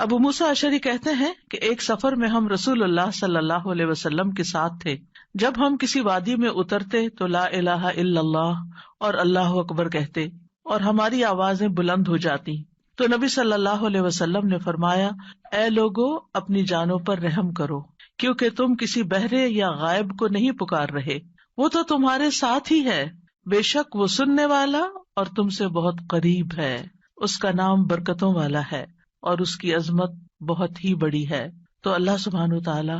ابو موسیٰ اشعری کہتے ہیں کہ ایک سفر میں ہم رسول اللہ صلی اللہ علیہ وسلم کے ساتھ تھے. جب ہم کسی وادی میں اترتے تو لا الہ الا اللہ اور اللہ اکبر کہتے اور ہماری آوازیں بلند ہو جاتی. تو نبی صلی اللہ علیہ وسلم نے فرمایا، اے لوگو اپنی جانوں پر رحم کرو، کیونکہ تم کسی بہرے یا غائب کو نہیں پکار رہے، وہ تو تمہارے ساتھ ہی ہے، بے شک وہ سننے والا اور تم سے بہت قریب ہے. اس کا نام برکتوں والا ہے اور اس کی عظمت بہت ہی بڑی ہے. تو اللہ سبحانہ وتعالی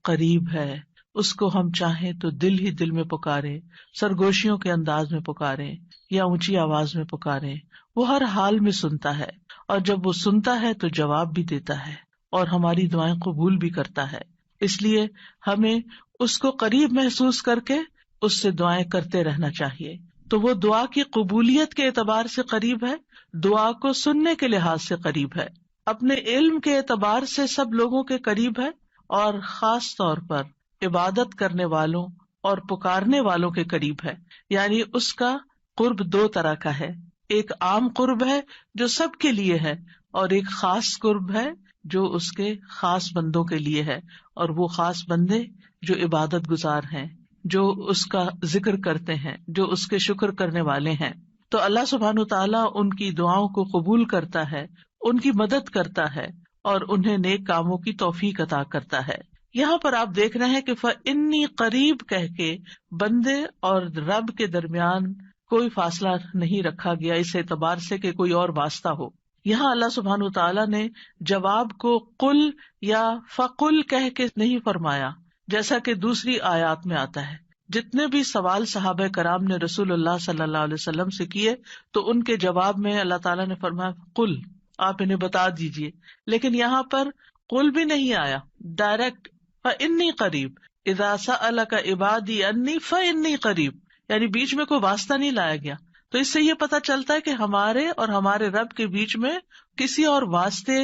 قریب ہے، اس کو ہم چاہیں تو دل ہی دل میں پکاریں، سرگوشیوں کے انداز میں پکاریں یا اونچی آواز میں پکاریں، وہ ہر حال میں سنتا ہے، اور جب وہ سنتا ہے تو جواب بھی دیتا ہے اور ہماری دعائیں قبول بھی کرتا ہے. اس لیے ہمیں اس کو قریب محسوس کر کے اس سے دعائیں کرتے رہنا چاہیے. تو وہ دعا کی قبولیت کے اعتبار سے قریب ہے، دعا کو سننے کے لحاظ سے قریب ہے، اپنے علم کے اعتبار سے سب لوگوں کے قریب ہے، اور خاص طور پر عبادت کرنے والوں اور پکارنے والوں کے قریب ہے. یعنی اس کا قرب دو طرح کا ہے، ایک عام قرب ہے جو سب کے لیے ہے، اور ایک خاص قرب ہے جو اس کے خاص بندوں کے لیے ہے. اور وہ خاص بندے جو عبادت گزار ہیں، جو اس کا ذکر کرتے ہیں، جو اس کے شکر کرنے والے ہیں. تو اللہ سبحانہ تعالیٰ ان کی دعاؤں کو قبول کرتا ہے، ان کی مدد کرتا ہے اور انہیں نیک کاموں کی توفیق عطا کرتا ہے. یہاں پر آپ دیکھ رہے ہیں کہ فَإِنِّي قریب کہہ کے بندے اور رب کے درمیان کوئی فاصلہ نہیں رکھا گیا اس اعتبار سے کہ کوئی اور واسطہ ہو. یہاں اللہ سبحانہ تعالیٰ نے جواب کو قل یا فقل کہہ کے نہیں فرمایا، جیسا کہ دوسری آیات میں آتا ہے. جتنے بھی سوال صحابہ کرام نے رسول اللہ صلی اللہ علیہ وسلم سے کیے تو ان کے جواب میں اللہ تعالیٰ نے فرمایا قل، آپ انہیں بتا دیجئے. لیکن یہاں پر قل بھی نہیں آیا، ڈائریکٹ فإنی قریب، اذا سألک عبادی انی فإنی قریب، یعنی بیچ میں کوئی واسطہ نہیں لایا گیا. تو اس سے یہ پتہ چلتا ہے کہ ہمارے اور ہمارے رب کے بیچ میں کسی اور واسطے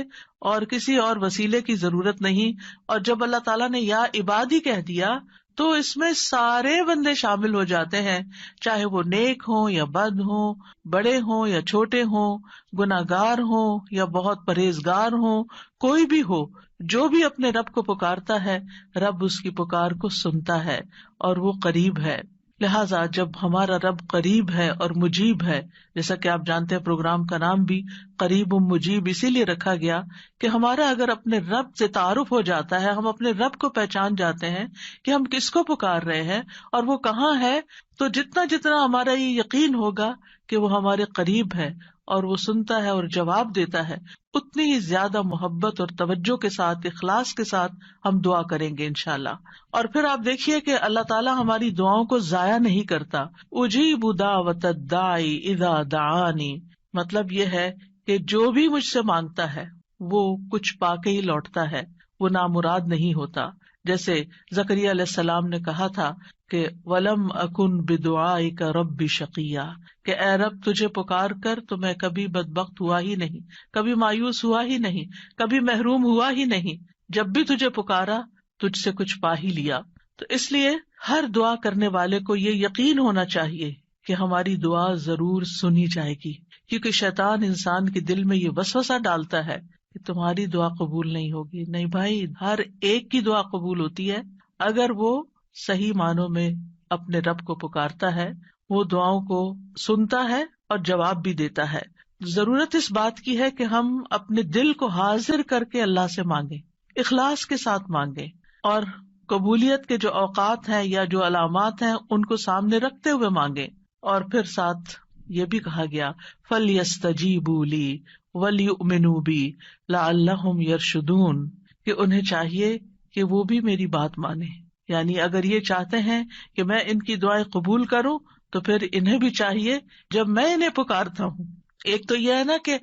اور کسی اور وسیلے کی ضرورت نہیں. اور جب اللہ تعالیٰ نے یا عبادی کہہ دیا تو اس میں سارے بندے شامل ہو جاتے ہیں، چاہے وہ نیک ہوں یا بد ہوں، بڑے ہوں یا چھوٹے ہوں، گناہگار ہوں یا بہت پرہیزگار ہوں، کوئی بھی ہو، جو بھی اپنے رب کو پکارتا ہے رب اس کی پکار کو سنتا ہے اور وہ قریب ہے. لہٰذا جب ہمارا رب قریب ہے اور مجیب ہے، جیسا کہ آپ جانتے ہیں پروگرام کا نام بھی قریب مجیب اسی لیے رکھا گیا کہ ہمارا اگر اپنے رب سے تعارف ہو جاتا ہے، ہم اپنے رب کو پہچان جاتے ہیں کہ ہم کس کو پکار رہے ہیں اور وہ کہاں ہے، تو جتنا جتنا ہمارا یہ یقین ہوگا کہ وہ ہمارے قریب ہے اور وہ سنتا ہے اور جواب دیتا ہے، اتنی ہی زیادہ محبت اور توجہ کے ساتھ، اخلاص کے ساتھ ہم دعا کریں گے انشاءاللہ. اور پھر آپ دیکھیے کہ اللہ تعالیٰ ہماری دعاؤں کو ضائع نہیں کرتا. اجیب دعوت الداعی اذا دعانی، مطلب یہ ہے کہ جو بھی مجھ سے مانگتا ہے وہ کچھ پا کے ہی لوٹتا ہے، وہ نامراد نہیں ہوتا. جیسے زکریا علیہ السلام نے کہا تھا کہ وَلَمْ أَكُنْ بِدُعَائِكَ رَبِّ شَقِيًّا، کہ اے رب تجھے پکار کر تو میں کبھی بدبخت ہوا ہی نہیں، کبھی مایوس ہوا ہی نہیں، کبھی محروم ہوا ہی نہیں. جب بھی تجھے پکارا تجھ سے کچھ پا ہی لیا. تو اس لیے ہر دعا کرنے والے کو یہ یقین ہونا چاہیے کہ ہماری دعا ضرور سنی جائے گی، کیونکہ شیطان انسان کے دل میں یہ وسوسہ ڈالتا ہے کہ تمہاری دعا قبول نہیں ہوگی. نہیں بھائی، ہر ایک کی دعا قبول ہوتی ہے اگر وہ صحیح معنوں میں اپنے رب کو پکارتا ہے، وہ دعاؤں کو سنتا ہے اور جواب بھی دیتا ہے. ضرورت اس بات کی ہے کہ ہم اپنے دل کو حاضر کر کے اللہ سے مانگیں، اخلاص کے ساتھ مانگیں، اور قبولیت کے جو اوقات ہیں یا جو علامات ہیں ان کو سامنے رکھتے ہوئے مانگیں. اور پھر ساتھ یہ بھی کہا گیا فَلْيَسْتَجِيبُوا لِي وَلْيُؤْمِنُوا بِي لَعَلَّهُمْ يَرْشُدُونَ، کہ انہیں چاہیے کہ وہ بھی میری بات مانیں. یعنی اگر یہ چاہتے ہیں کہ میں ان کی دعائیں قبول کروں تو پھر انہیں بھی چاہیے جب میں انہیں پکارتا ہوں، ایک تو یہ ہے نا کہ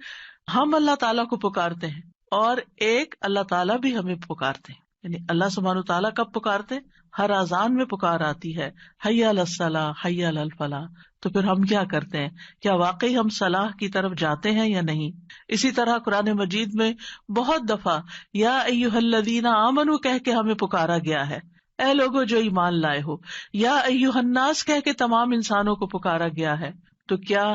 ہم اللہ تعالیٰ کو پکارتے ہیں، اور ایک اللہ تعالیٰ بھی ہمیں پکارتے ہیں. یعنی اللہ سبحانہ تعالیٰ کب پکارتے ہیں؟ ہر اذان میں پکار آتی ہے، حی علی الصلاح حی علی الفلاح. تو پھر ہم کیا کرتے ہیں؟ کیا واقعی ہم صلاح کی طرف جاتے ہیں یا نہیں؟ اسی طرح قرآن مجید میں بہت دفعہ یا ایھا الذین آمنوا کہہ کے ہمیں پکارا گیا ہے، اے لوگوں جو ایمان لائے ہو، یا ایھا الناس کہہ کے تمام انسانوں کو پکارا گیا ہے. تو کیا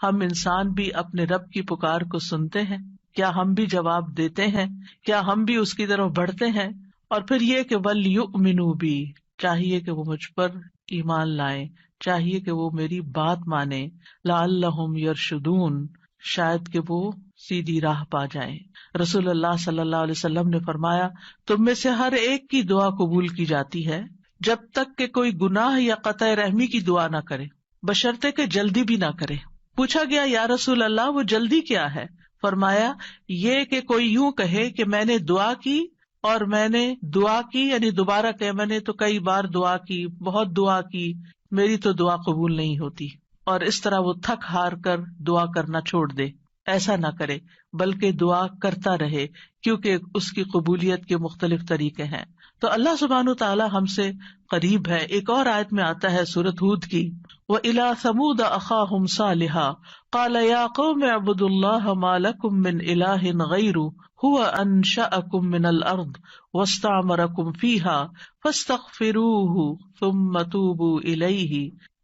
ہم انسان بھی اپنے رب کی پکار کو سنتے ہیں؟ کیا ہم بھی جواب دیتے ہیں؟ کیا ہم بھی اس کی طرف بڑھتے ہیں؟ اور پھر یہ کہ وَلْيُؤْمِنُوا بِي، چاہیے کہ وہ مجھ پر ایمان لائیں، چاہیے کہ وہ میری بات مانیں، لعلہم یرشدون، شاید کہ وہ سیدھی راہ پا جائیں۔ رسول اللہ صلی اللہ علیہ وسلم نے فرمایا، تم میں سے ہر ایک کی دعا قبول کی جاتی ہے جب تک کہ کوئی گناہ یا قطع رحمی کی دعا نہ کرے، بشرطے کہ جلدی بھی نہ کرے۔ پوچھا گیا یا رسول اللہ وہ جلدی کیا ہے؟ فرمایا یہ کہ کوئی یوں کہے کہ میں نے دعا کی اور میں نے دعا کی، یعنی دوبارہ کہ میں نے تو کئی بار دعا کی، بہت دعا کی، میری تو دعا قبول نہیں ہوتی، اور اس طرح وہ تھک ہار کر دعا کرنا چھوڑ دے۔ ایسا نہ کرے بلکہ دعا کرتا رہے، کیونکہ اس کی قبولیت کے مختلف طریقے ہیں۔ تو اللہ سبحانہ تعالیٰ ہم سے قریب ہے۔ ایک اور آیت میں آتا ہے سورۃ ہود کی، وَإِلَىٰ ثَمُودَ أَخَاهُمْ صَالِحًا قَالَ يَا قَوْمِ اعْبُدُوا اللَّهَ مَا لَكُم مِّنْ إِلَٰهٍ غَيْرُهُ هُوَ أَنشَأَكُم مِّنَ الْأَرْضِ وَاسْتَعْمَرَكُمْ فِيهَا فَاسْتَغْفِرُوهُ ثُمَّ تُوبُوا إِلَيْهِ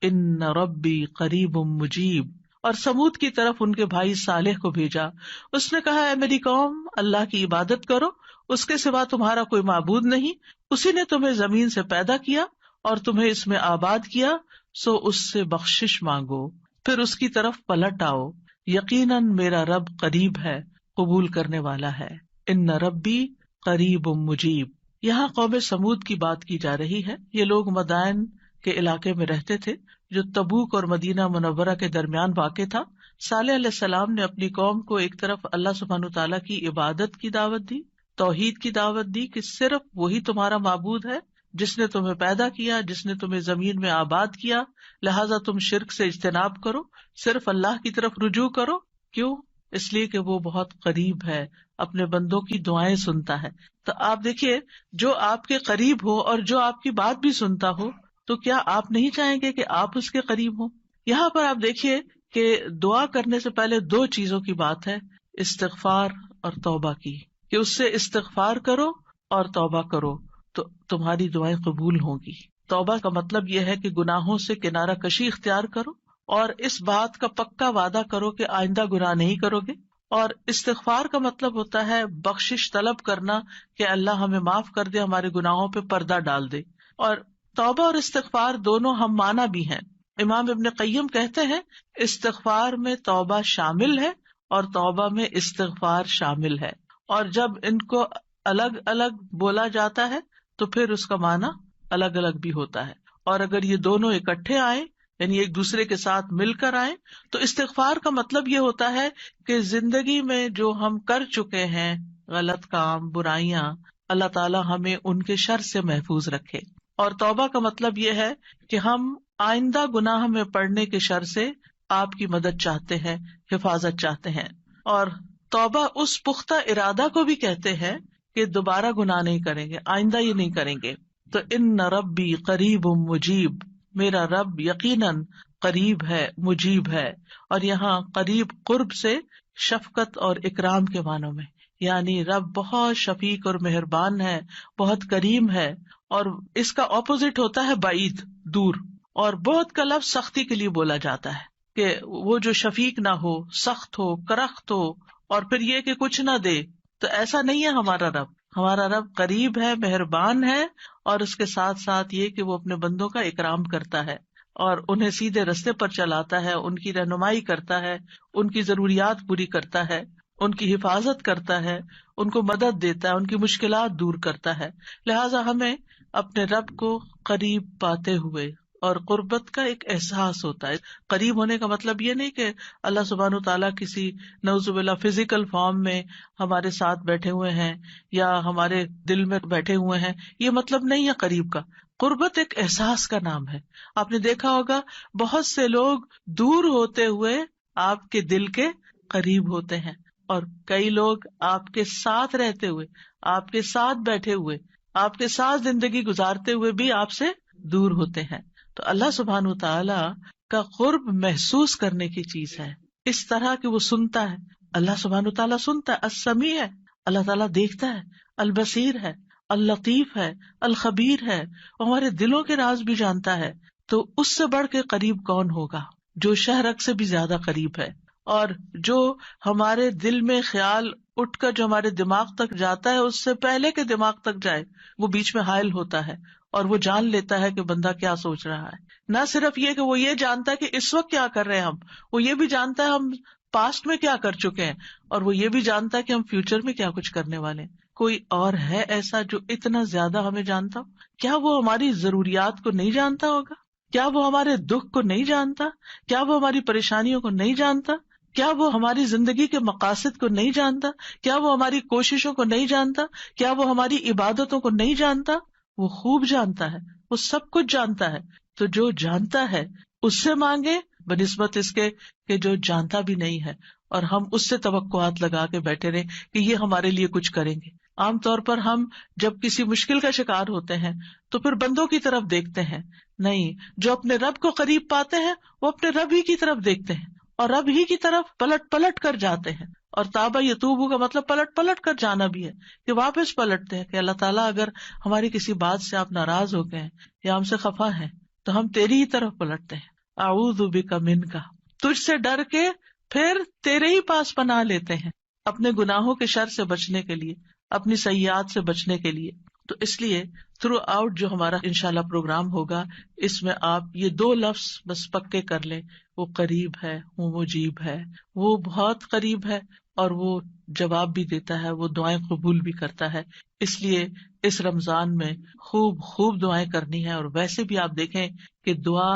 إِنَّ رَبِّي قَرِيبٌ مُّجِيبٌ۔ اور سمود کی طرف ان کے بھائی صالح کو بھیجا، اس نے کہا اے میری قوم، اللہ کی عبادت کرو، اس کے سوا تمہارا کوئی معبود نہیں، اسی نے تمہیں زمین سے پیدا کیا اور تمہیں اس میں آباد کیا، سو اس سے بخشش مانگو، پھر اس کی طرف پلٹ آؤ، یقیناً میرا رب قریب ہے، قبول کرنے والا ہے۔ ان ربی قریب مجیب۔ یہاں قوم سمود کی بات کی جا رہی ہے۔ یہ لوگ مدائن کے علاقے میں رہتے تھے جو تبوک اور مدینہ منورہ کے درمیان واقع تھا۔ صالح علیہ السلام نے اپنی قوم کو ایک طرف اللہ سبحانہ تعالیٰ کی عبادت کی دعوت دی، توحید کی دعوت دی کہ صرف وہی تمہارا معبود ہے جس نے تمہیں پیدا کیا، جس نے تمہیں زمین میں آباد کیا، لہٰذا تم شرک سے اجتناب کرو، صرف اللہ کی طرف رجوع کرو۔ کیوں؟ اس لیے کہ وہ بہت قریب ہے، اپنے بندوں کی دعائیں سنتا ہے۔ تو آپ دیکھیے، جو آپ کے قریب ہو اور جو آپ کی بات بھی سنتا ہو، تو کیا آپ نہیں چاہیں گے کہ آپ اس کے قریب ہوں؟ یہاں پر آپ دیکھیے کہ دعا کرنے سے پہلے دو چیزوں کی بات ہے، استغفار اور توبہ کی، کہ اس سے استغفار کرو اور توبہ کرو تو تمہاری دعائیں قبول ہوں گی۔ توبہ کا مطلب یہ ہے کہ گناہوں سے کنارہ کشی اختیار کرو اور اس بات کا پکا وعدہ کرو کہ آئندہ گناہ نہیں کرو گے، اور استغفار کا مطلب ہوتا ہے بخشش طلب کرنا کہ اللہ ہمیں معاف کر دے، ہمارے گناہوں پہ پردہ ڈال دے۔ اور توبہ اور استغفار دونوں ہم معنی بھی ہیں۔ امام ابن قیم کہتے ہیں استغفار میں توبہ شامل ہے اور توبہ میں استغفار شامل ہے، اور جب ان کو الگ الگ بولا جاتا ہے تو پھر اس کا معنی الگ الگ بھی ہوتا ہے، اور اگر یہ دونوں اکٹھے آئیں یعنی ایک دوسرے کے ساتھ مل کر آئیں تو استغفار کا مطلب یہ ہوتا ہے کہ زندگی میں جو ہم کر چکے ہیں غلط کام، برائیاں، اللہ تعالی ہمیں ان کے شر سے محفوظ رکھے، اور توبہ کا مطلب یہ ہے کہ ہم آئندہ گناہ میں پڑنے کے شر سے آپ کی مدد چاہتے ہیں، حفاظت چاہتے ہیں۔ اور توبہ اس پختہ ارادہ کو بھی کہتے ہیں کہ دوبارہ گناہ نہیں کریں گے، آئندہ یہ نہیں کریں گے۔ تو ان ربی قریب مجیب، میرا رب یقیناً قریب ہے، مجیب ہے، اور یہاں قریب قرب سے شفقت اور اکرام کے معنوں میں، یعنی رب بہت شفیق اور مہربان ہے، بہت کریم ہے، اور اس کا اپوزٹ ہوتا ہے بعید، دور، اور بہت کا لفظ سختی کے لیے بولا جاتا ہے کہ وہ جو شفیق نہ ہو، سخت ہو، کرخت ہو، اور پھر یہ کہ کچھ نہ دے، تو ایسا نہیں ہے ہمارا رب۔ ہمارا رب قریب ہے، مہربان ہے، اور اس کے ساتھ ساتھ یہ کہ وہ اپنے بندوں کا اکرام کرتا ہے اور انہیں سیدھے رستے پر چلاتا ہے، ان کی رہنمائی کرتا ہے، ان کی ضروریات پوری کرتا ہے، ان کی حفاظت کرتا ہے، ان کو مدد دیتا ہے، ان کی مشکلات دور کرتا ہے۔ لہٰذا ہمیں اپنے رب کو قریب پاتے ہوئے، اور قربت کا ایک احساس ہوتا ہے۔ قریب ہونے کا مطلب یہ نہیں کہ اللہ سبحانہ تعالیٰ کسی نعوذ باللہ فزیکل فارم میں ہمارے ساتھ بیٹھے ہوئے ہیں یا ہمارے دل میں بیٹھے ہوئے ہیں، یہ مطلب نہیں ہے قریب کا۔ قربت ایک احساس کا نام ہے۔ آپ نے دیکھا ہوگا بہت سے لوگ دور ہوتے ہوئے آپ کے دل کے قریب ہوتے ہیں، اور کئی لوگ آپ کے ساتھ رہتے ہوئے، آپ کے ساتھ بیٹھے ہوئے، آپ کے ساتھ زندگی گزارتے ہوئے بھی آپ سے دور ہوتے ہیں۔ تو اللہ سبحانہ تعالیٰ کا قرب محسوس کرنے کی چیز ہے، اس طرح کہ وہ سنتا ہے۔ اللہ سبحانہ تعالیٰ سنتا ہے، السمیع ہے، اللہ تعالیٰ دیکھتا ہے، البصیر ہے، اللطیف ہے، الخبیر ہے، ہمارے دلوں کے راز بھی جانتا ہے۔ تو اس سے بڑھ کے قریب کون ہوگا جو شہرک سے بھی زیادہ قریب ہے، اور جو ہمارے دل میں خیال اٹھ کر جو ہمارے دماغ تک جاتا ہے اس سے پہلے کہ دماغ تک جائے وہ بیچ میں حائل ہوتا ہے اور وہ جان لیتا ہے کہ بندہ کیا سوچ رہا ہے. نہ صرف یہ کہ وہ یہ جانتا ہے کہ اس وقت کیا کر رہے ہیں ہم، وہ یہ بھی جانتا ہے ہم پاسٹ میں کیا کر چکے ہیں، اور وہ یہ بھی جانتا ہے کہ ہم فیوچر میں کیا کچھ کرنے والے ہیں. کوئی اور ہے ایسا جو اتنا زیادہ ہمیں جانتا ہو؟ کیا وہ ہماری ضروریات کو نہیں جانتا ہوگا؟ کیا وہ ہمارے دکھ کو نہیں جانتا؟ کیا وہ ہماری پریشانیوں کو نہیں جانتا؟ کیا وہ ہماری زندگی کے مقاصد کو نہیں جانتا؟ کیا وہ ہماری کوششوں کو نہیں جانتا؟ کیا وہ ہماری عبادتوں کو نہیں جانتا؟ وہ خوب جانتا ہے، وہ سب کچھ جانتا ہے. تو جو جانتا ہے اس سے مانگے بنسبت اس کے کہ جو جانتا بھی نہیں ہے اور ہم اس سے توقعات لگا کے بیٹھے رہے کہ یہ ہمارے لیے کچھ کریں گے. عام طور پر ہم جب کسی مشکل کا شکار ہوتے ہیں تو پھر بندوں کی طرف دیکھتے ہیں، نہیں، جو اپنے رب کو قریب پاتے ہیں وہ اپنے رب ہی کی طرف دیکھتے ہیں اور رب ہی کی طرف پلٹ پلٹ کر جاتے ہیں. اور تابا یتوبو کا مطلب پلٹ پلٹ کر جانا بھی ہے کہ واپس پلٹتے ہیں کہ اللہ تعالیٰ اگر ہماری کسی بات سے آپ ناراض ہو گئے ہیں یا ہم سے خفا ہیں تو ہم تیری ہی طرف پلٹتے ہیں. اعوذ بک منک، تجھ سے ڈر کے پھر تیرے ہی پاس پناہ لیتے ہیں اپنے گناہوں کے شر سے بچنے کے لیے، اپنی سیئات سے بچنے کے لیے. تو اس لیے تھرو آؤٹ جو ہمارا انشاءاللہ پروگرام ہوگا اس میں آپ یہ 2 لفظ بس پکے کر لیں، وہ قریب ہے، وہ مجیب ہے، وہ بہت قریب ہے اور وہ جواب بھی دیتا ہے، وہ دعائیں قبول بھی کرتا ہے. اس لیے اس رمضان میں خوب خوب دعائیں کرنی ہے. اور ویسے بھی آپ دیکھیں کہ دعا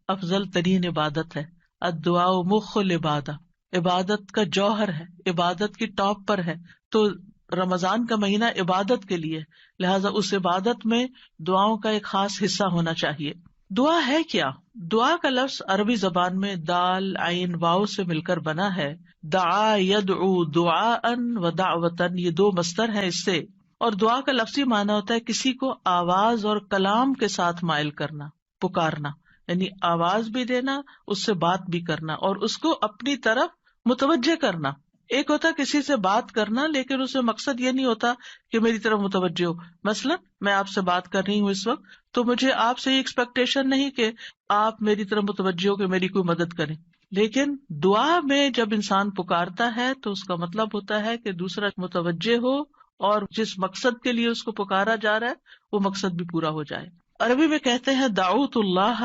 افضل ترین عبادت ہے. الدعاء مخ العبادہ، عبادت کا جوہر ہے، عبادت کی ٹاپ پر ہے. تو رمضان کا مہینہ عبادت کے لیے، لہٰذا اس عبادت میں دعاؤں کا ایک خاص حصہ ہونا چاہیے. دعا ہے کیا؟ دعا کا لفظ عربی زبان میں دال عین واو سے مل کر بنا ہے. دعا یدعو دعاء و دعوتن، یہ 2 مصدر ہیں اس سے. اور دعا کا لفظی معنی ہوتا ہے کسی کو آواز اور کلام کے ساتھ مائل کرنا، پکارنا، یعنی آواز بھی دینا، اس سے بات بھی کرنا اور اس کو اپنی طرف متوجہ کرنا. ایک ہوتا کسی سے بات کرنا لیکن اس میں مقصد یہ نہیں ہوتا کہ میری طرف متوجہ ہو. مثلا میں آپ سے بات کر رہی ہوں اس وقت تو مجھے آپ سے یہ ایکسپیکٹیشن نہیں کہ آپ میری طرف متوجہ ہو کہ میری کوئی مدد کریں. لیکن دعا میں جب انسان پکارتا ہے تو اس کا مطلب ہوتا ہے کہ دوسرا متوجہ ہو اور جس مقصد کے لیے اس کو پکارا جا رہا ہے وہ مقصد بھی پورا ہو جائے. عربی میں کہتے ہیں دعوت اللہ،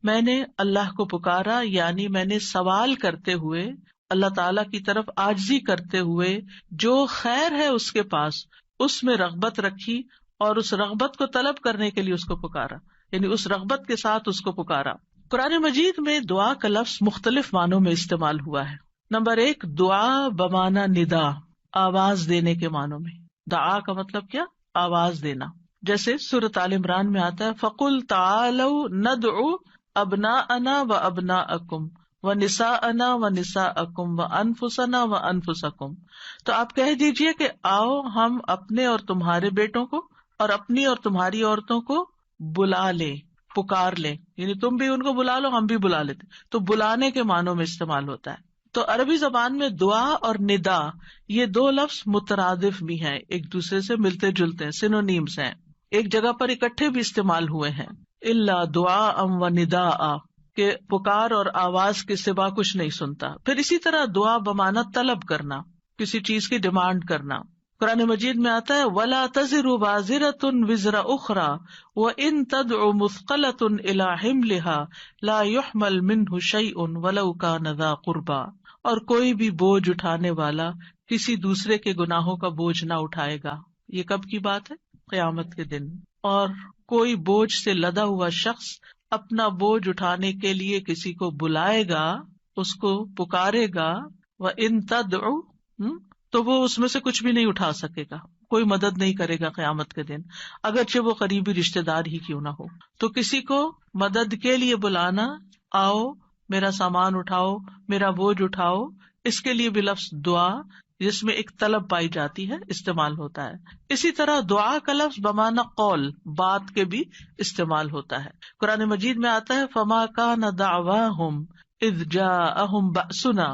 میں نے اللہ کو پکارا، یعنی میں نے سوال کرتے ہوئے اللہ تعالی کی طرف عاجزی کرتے ہوئے جو خیر ہے اس کے پاس اس میں رغبت رکھی اور اس رغبت کو طلب کرنے کے لیے اس کو پکارا، یعنی اس رغبت کے ساتھ اس کو پکارا. قرآن مجید میں دعا کا لفظ مختلف معنوں میں استعمال ہوا ہے. نمبر 1 دعا بمانا ندا، آواز دینے کے معنوں میں. دعا کا مطلب کیا؟ آواز دینا. جیسے سورۃ آل عمران میں آتا ہے فَقُلْ تَعَالَوْا نَدْعُ أَبْنَاءَنَا وَأَبْنَاءَكُمْ وَنِسَاءَنَا وَنِسَاءَكُمْ وَأَنفُسَنَا وَأَنفُسَكُمْ. تو آپ کہہ دیجئے کہ آؤ ہم اپنے اور تمہارے بیٹوں کو اور اپنی اور تمہاری عورتوں کو بلا لیں، پکار لیں، یعنی تم بھی ان کو بلا لو ہم بھی بلا لیتے. تو بلانے کے معنوں میں استعمال ہوتا ہے. تو عربی زبان میں دعا اور ندا یہ 2 لفظ مترادف بھی ہیں، ایک دوسرے سے ملتے جلتے ہیں، سینونیمز ہیں، ایک جگہ پر اکٹھے بھی استعمال ہوئے ہیں. الا دعاء و نداء، کہ پکار اور آواز کے سوا کچھ نہیں سنتا. پھر اسی طرح دعا بمانا طلب کرنا، کسی چیز کی ڈیمانڈ کرنا. قرآن مجید میں آتا ہے وَلَا تَزِرُ وَازِرَةٌ وِزْرَ أُخْرَى وَإِن تَدْعُ مُثْقَلَةٌ إِلَىٰ حِمْلِهَا لَا يُحْمَلْ مِنْهُ شَيْءٌ وَلَوْ كَانَ ذَا قُرْبَىٰ. اور کوئی بھی بوجھ اٹھانے والا کسی دوسرے کے گناہوں کا بوجھ نہ اٹھائے گا. یہ کب کی بات ہے؟ قیامت کے دن. اور کوئی بوجھ سے لدا ہوا شخص اپنا بوجھ اٹھانے کے لیے کسی کو بلائے گا، اس کو پکارے گا، وَإِن تَدْعُ، تو وہ اس میں سے کچھ بھی نہیں اٹھا سکے گا، کوئی مدد نہیں کرے گا قیامت کے دن، اگرچہ وہ قریبی رشتہ دار ہی کیوں نہ ہو. تو کسی کو مدد کے لیے بلانا، آؤ میرا سامان اٹھاؤ، میرا بوجھ اٹھاؤ، اس کے لیے بھی لفظ دعا جس میں ایک طلب پائی جاتی ہے استعمال ہوتا ہے. اسی طرح دعا کا لفظ بمانا قول، بات کے بھی استعمال ہوتا ہے. قرآن مجید میں آتا ہے فما کان دعواہم اذ جاءہم بأسنا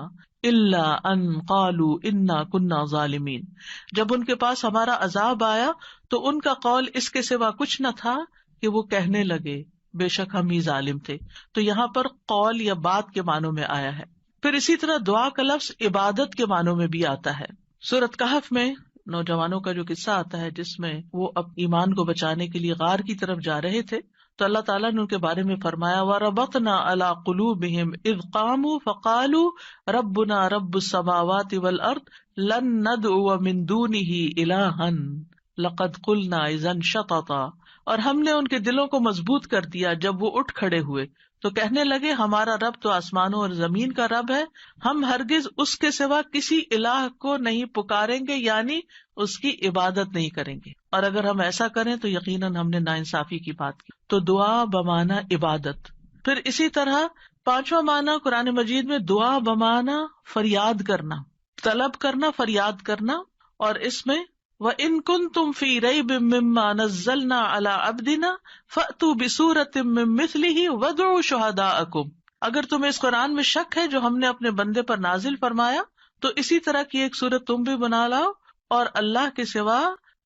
الا ان قالوا انا کنا ظالمین. جب ان کے پاس ہمارا عذاب آیا تو ان کا قول اس کے سوا کچھ نہ تھا کہ وہ کہنے لگے بے شک ہم ہی ظالم تھے. تو یہاں پر قول یا بات کے معنوں میں آیا ہے. پھر اسی طرح دعا کا لفظ عبادت کے معنوں میں بھی آتا ہے. سورۃ کہف میں نوجوانوں کا جو قصہ آتا ہے جس میں وہ ایمان کو بچانے کے لیے غار کی طرف جا رہے تھے، تو اللہ تعالیٰ نے ان کے بارے میں فرمایا وَرَبَطْنَا عَلَىٰ قُلُوبِهِمْ إِذْ قَامُوا فَقَالُوا رَبُّنَا رَبُّ السَّمَاوَاتِ وَالْأَرْضِ لَن نَّدْعُوَ مِن دُونِهِ إِلَٰهًا لَقَدْ قُلْنَا إِذًا شَطَطًا. اور ہم نے ان کے دلوں کو مضبوط کر دیا جب وہ اٹھ کھڑے ہوئے تو کہنے لگے ہمارا رب تو آسمانوں اور زمین کا رب ہے، ہم ہرگز اس کے سوا کسی الہ کو نہیں پکاریں گے، یعنی اس کی عبادت نہیں کریں گے، اور اگر ہم ایسا کریں تو یقیناً ہم نے ناانصافی کی بات کی. تو دعا بمعنی عبادت. پھر اسی طرح پانچواں معنی قرآن مجید میں دعا بمعنی فریاد کرنا، طلب کرنا، فریاد کرنا. اور اس میں وَإِن كُنتُمْ فِي رَيْبٍ مِّمَّا نَزَّلْنَا عَلَىٰ عَبْدِنَا فَأْتُوا بِسُورَةٍ مِّن مِّثْلِهِ وَادْعُوا شُهَدَاءَكُمْ. اگر تمہیں اس قرآن میں شک ہے جو ہم نے اپنے بندے پر نازل فرمایا تو اسی طرح کی ایک سورت تم بھی بنا لاؤ اور اللہ کے سوا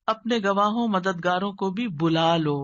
اپنے گواہوں مددگاروں کو بھی بلا لو.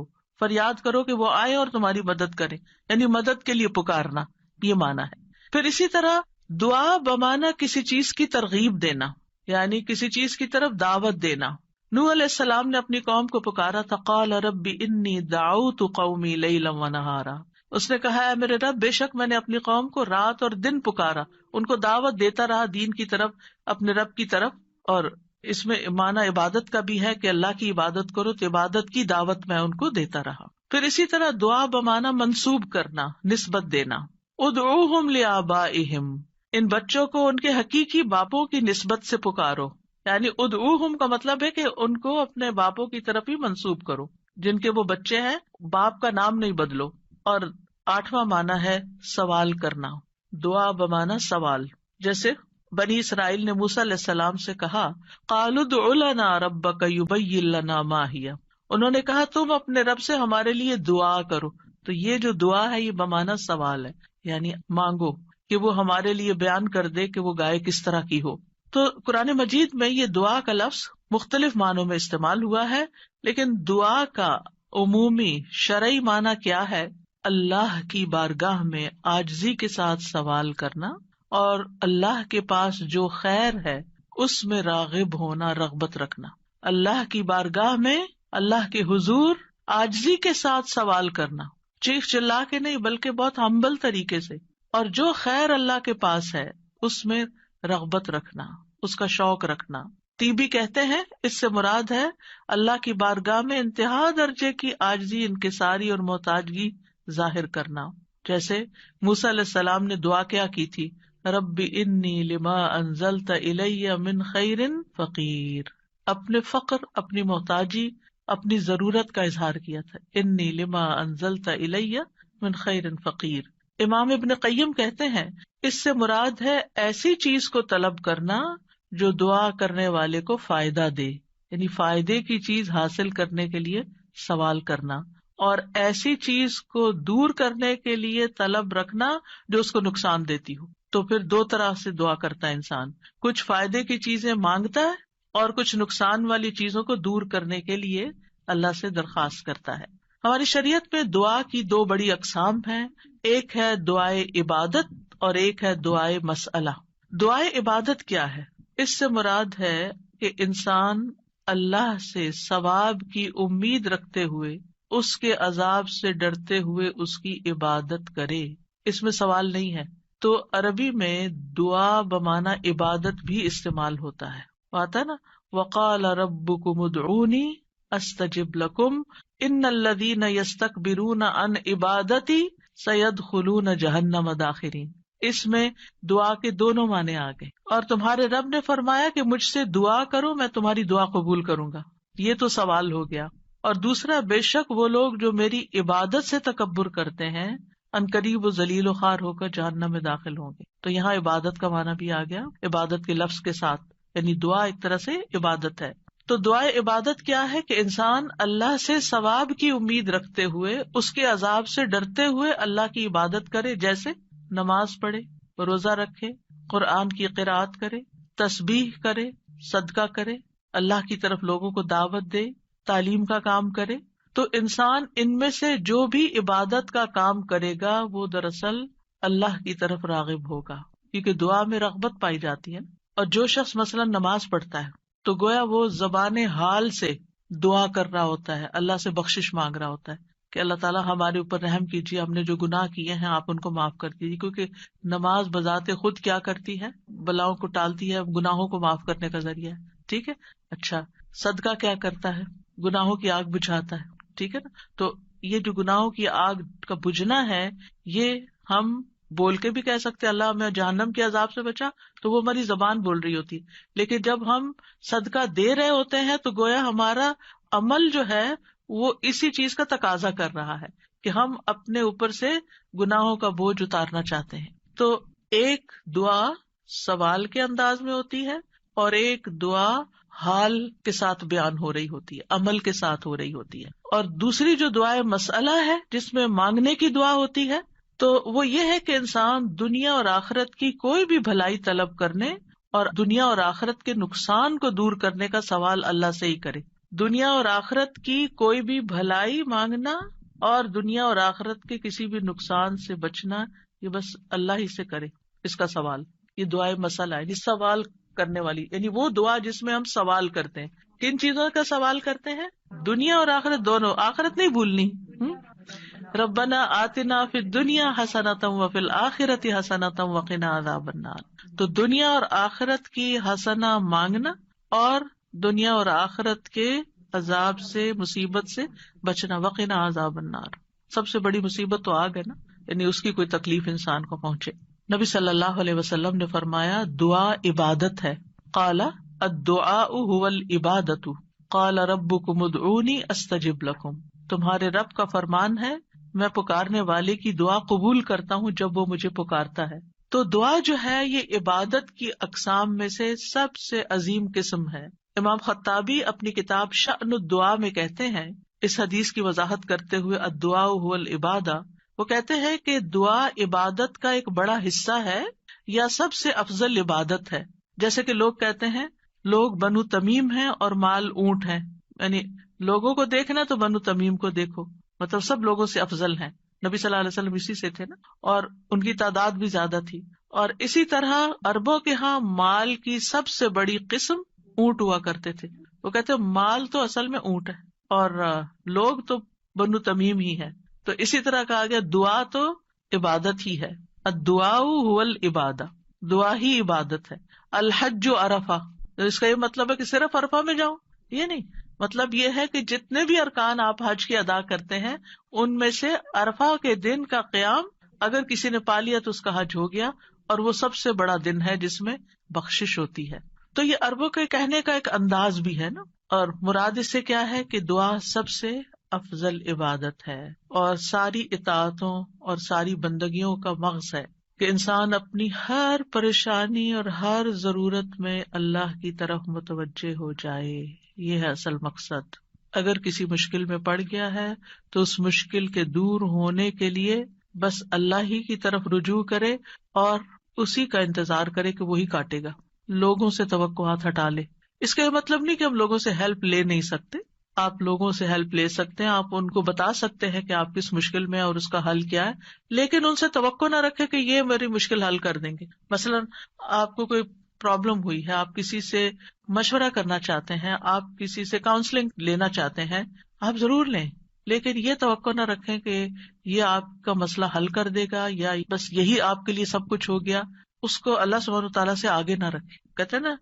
فریاد کرو کہ وہ آئے اور تمہاری مدد کرے، یعنی مدد کے لیے پکارنا، یہ معنی ہے. پھر اسی طرح دعا بمعنی کسی چیز کی ترغیب دینا، یعنی کسی چیز کی طرف دعوت دینا. نوح علیہ السلام نے اپنی قوم کو پکارا تھا، قال رب انی دعوت قومی لیلا ونہارا. اس نے کہا ہے میرے رب، بے شک میں نے اپنی قوم کو رات اور دن پکارا، ان کو دعوت دیتا رہا دین کی طرف، اپنے رب کی طرف. اور اس میں معنی عبادت کا بھی ہے کہ اللہ کی عبادت کرو، تو عبادت کی دعوت میں ان کو دیتا رہا. پھر اسی طرح دعا بمعنی منسوب کرنا، نسبت دینا. ادعوہم لآبائہم، ان بچوں کو ان کے حقیقی باپوں کی نسبت سے پکارو. یعنی ادعوہم کا مطلب ہے کہ ان کو اپنے باپوں کی طرف ہی منسوب کرو، جن کے وہ بچے ہیں باپ کا نام نہیں بدلو. اور آٹھواں معنی ہے سوال کرنا، دعا بمعنی سوال. جیسے بنی اسرائیل نے موسیٰ علیہ السلام سے کہا قالوا ادع لنا ربک یبین لنا ما ہی، انہوں نے کہا تم اپنے رب سے ہمارے لیے دعا کرو. تو یہ جو دعا ہے یہ بمعنی سوال ہے، یعنی مانگو کہ وہ ہمارے لیے بیان کر دے کہ وہ گائے کس طرح کی ہو. تو قرآن مجید میں یہ دعا کا لفظ مختلف معنوں میں استعمال ہوا ہے، لیکن دعا کا عمومی شرعی معنی کیا ہے؟ اللہ کی بارگاہ میں عاجزی کے ساتھ سوال کرنا اور اللہ کے پاس جو خیر ہے اس میں راغب ہونا، رغبت رکھنا. اللہ کی بارگاہ میں اللہ کے حضور عاجزی کے ساتھ سوال کرنا، چیخ چلا کے نہیں بلکہ بہت ہمبل طریقے سے. اور جو خیر اللہ کے پاس ہے اس میں رغبت رکھنا، اس کا شوق رکھنا. طیبی کہتے ہیں اس سے مراد ہے اللہ کی بارگاہ میں انتہا درجے کی عاجزی، انکساری اور محتاجگی ظاہر کرنا. جیسے موسیٰ علیہ السلام نے دعا کیا کی تھی، رب انی لما انزلت الی من خیر فقیر. اپنے فقر، اپنی محتاجی، اپنی ضرورت کا اظہار کیا تھا، انی لما انزلت الی من خیر فقیر. امام ابن قیم کہتے ہیں اس سے مراد ہے ایسی چیز کو طلب کرنا جو دعا کرنے والے کو فائدہ دے، یعنی فائدے کی چیز حاصل کرنے کے لیے سوال کرنا، اور ایسی چیز کو دور کرنے کے لیے طلب رکھنا جو اس کو نقصان دیتی ہو. تو پھر دو طرح سے دعا کرتا ہے انسان، کچھ فائدے کی چیزیں مانگتا ہے اور کچھ نقصان والی چیزوں کو دور کرنے کے لیے اللہ سے درخواست کرتا ہے. ہماری شریعت میں دعا کی دو بڑی اقسام ہیں، ایک ہے دعائے عبادت اور ایک ہے دعائے مسئلہ. دعائے عبادت کیا ہے؟ اس سے مراد ہے کہ انسان اللہ سے ثواب کی امید رکھتے ہوئے، اس کے عذاب سے ڈرتے ہوئے اس کی عبادت کرے، اس میں سوال نہیں ہے. تو عربی میں دعا بمعنی عبادت بھی استعمال ہوتا ہے، آتا ہے نا، وقال ربکم ادعونی استجب لکم ان الذین یستکبرون عن عبادتی سیدخلون جہنم داخرین. اس میں دعا کے دونوں معنی آ گئے. اور تمہارے رب نے فرمایا کہ مجھ سے دعا کرو میں تمہاری دعا قبول کروں گا، یہ تو سوال ہو گیا. اور دوسرا، بے شک وہ لوگ جو میری عبادت سے تکبر کرتے ہیں عنقریب و ذلیل و خوار ہو کر جہنم میں داخل ہوں گے. تو یہاں عبادت کا معنی بھی آ گیا عبادت کے لفظ کے ساتھ، یعنی دعا ایک طرح سے عبادت ہے. تو دعائے عبادت کیا ہے کہ انسان اللہ سے ثواب کی امید رکھتے ہوئے، اس کے عذاب سے ڈرتے ہوئے اللہ کی عبادت کرے، جیسے نماز پڑھے، روزہ رکھے، قرآن کی قرأت کرے، تسبیح کرے، صدقہ کرے، اللہ کی طرف لوگوں کو دعوت دے، تعلیم کا کام کرے. تو انسان ان میں سے جو بھی عبادت کا کام کرے گا وہ دراصل اللہ کی طرف راغب ہوگا، کیونکہ دعا میں رغبت پائی جاتی ہے. اور جو شخص مثلا نماز پڑھتا ہے تو گویا وہ زبان حال سے دعا کر رہا ہوتا ہے، اللہ سے بخشش مانگ رہا ہوتا ہے کہ اللہ تعالیٰ ہمارے اوپر رحم کیجیے، ہم نے جو گناہ کیے ہیں آپ ان کو معاف کر دیجیے. کیونکہ نماز بذات خود کیا کرتی ہے؟ بلاؤں کو ٹالتی ہے، گناہوں کو معاف کرنے کا ذریعہ ہے. ٹھیک ہے. اچھا، صدقہ کیا کرتا ہے؟ گناہوں کی آگ بجھاتا ہے. ٹھیک ہے نا. تو یہ جو گناہوں کی آگ کا بجھنا ہے، یہ ہم بول کے بھی کہہ سکتے اللہ ہمیں جہنم کے عذاب سے بچا، تو وہ ہماری زبان بول رہی ہوتی. لیکن جب ہم صدقہ دے رہے ہوتے ہیں تو گویا ہمارا عمل جو ہے وہ اسی چیز کا تقاضا کر رہا ہے کہ ہم اپنے اوپر سے گناہوں کا بوجھ اتارنا چاہتے ہیں. تو ایک دعا سوال کے انداز میں ہوتی ہے اور ایک دعا حال کے ساتھ بیان ہو رہی ہوتی ہے، عمل کے ساتھ ہو رہی ہوتی ہے. اور دوسری جو دعا مسئلہ ہے جس میں مانگنے کی دعا ہوتی ہے، تو وہ یہ ہے کہ انسان دنیا اور آخرت کی کوئی بھی بھلائی طلب کرنے اور دنیا اور آخرت کے نقصان کو دور کرنے کا سوال اللہ سے ہی کرے. دنیا اور آخرت کی کوئی بھی بھلائی مانگنا اور دنیا اور آخرت کے کسی بھی نقصان سے بچنا، یہ بس اللہ ہی سے کرے اس کا سوال. یہ دعائے مسئلہ ہے، یعنی سوال کرنے والی، یعنی وہ دعا جس میں ہم سوال کرتے ہیں. کن چیزوں کا سوال کرتے ہیں؟ دنیا اور آخرت دونوں. آخرت نہیں بھولنی. ربنا آتنا فی الدنیا حسنۃ وفی الآخرۃ حسنۃ وقنا عذاب النار. تو دنیا اور آخرت کی حسنہ مانگنا اور دنیا اور آخرت کے عذاب سے، مصیبت سے بچنا. وقنا عذاب النار، سب سے بڑی مصیبت تو آگ ہے نا، یعنی اس کی کوئی تکلیف انسان کو پہنچے. نبی صلی اللہ علیہ وسلم نے فرمایا دعا عبادت ہے. قال الدعاء هو العبادۃ قال ربکم ادعونی استجب لکم. تمہارے رب کا فرمان ہے میں پکارنے والے کی دعا قبول کرتا ہوں جب وہ مجھے پکارتا ہے. تو دعا جو ہے یہ عبادت کی اقسام میں سے سب سے عظیم قسم ہے. امام خطابی اپنی کتاب شأن الدعاء میں کہتے ہیں، اس حدیث کی وضاحت کرتے ہوئے الدعاء هو العبادہ، وہ کہتے ہیں کہ دعا عبادت کا ایک بڑا حصہ ہے یا سب سے افضل عبادت ہے. جیسے کہ لوگ کہتے ہیں لوگ بنو تمیم ہیں اور مال اونٹ ہیں، یعنی لوگوں کو دیکھنا تو بنو تمیم کو دیکھو، مطلب سب لوگوں سے افضل ہیں. نبی صلی اللہ علیہ وسلم اسی سے تھے نا، اور ان کی تعداد بھی زیادہ تھی. اور اسی طرح عربوں کے ہاں مال کی سب سے بڑی قسم اونٹ ہوا کرتے تھے. وہ کہتے مال تو اصل میں اونٹ ہے اور لوگ تو بنو تمیم ہی ہے. تو اسی طرح کہا گیا دعا تو عبادت ہی ہے. الدعاء هو العبادہ، دعا ہی عبادت ہے. الحج عرفہ، اس کا یہ مطلب ہے کہ صرف عرفہ میں جاؤ، یہ نہیں. مطلب یہ ہے کہ جتنے بھی ارکان آپ حج کے ادا کرتے ہیں ان میں سے عرفہ کے دن کا قیام اگر کسی نے پا لیا تو اس کا حج ہو گیا، اور وہ سب سے بڑا دن ہے جس میں بخشش ہوتی ہے. تو یہ عربوں کے کہنے کا ایک انداز بھی ہے نا، اور مراد اس سے کیا ہے کہ دعا سب سے افضل عبادت ہے اور ساری اطاعتوں اور ساری بندگیوں کا مغز ہے کہ انسان اپنی ہر پریشانی اور ہر ضرورت میں اللہ کی طرف متوجہ ہو جائے. یہ ہے اصل مقصد. اگر کسی مشکل میں پڑ گیا ہے تو اس مشکل کے دور ہونے کے لیے بس اللہ ہی کی طرف رجوع کرے اور اسی کا انتظار کرے کہ وہی کاٹے گا. لوگوں سے توقعات ہٹا لے. اس کا یہ مطلب نہیں کہ ہم لوگوں سے ہیلپ لے نہیں سکتے، آپ لوگوں سے ہیلپ لے سکتے ہیں، آپ ان کو بتا سکتے ہیں کہ آپ کس مشکل میں اور اس کا حل کیا ہے، لیکن ان سے توقع نہ رکھے کہ یہ میری مشکل حل کر دیں گے. مثلاً آپ کو کوئی پرابلم ہوئی ہے، آپ کسی سے مشورہ کرنا چاہتے ہیں، آپ کسی سے کاؤنسلنگ لینا چاہتے ہیں، آپ ضرور لیں، لیکن یہ توقع نہ رکھیں کہ یہ آپ کا مسئلہ حل کر دے گا یا بس یہی آپ کے لیے سب کچھ ہو گیا. اس کو اللہ سبحانہ تعالیٰ سے آگے نہ رکھیں. کہتے ہیں نا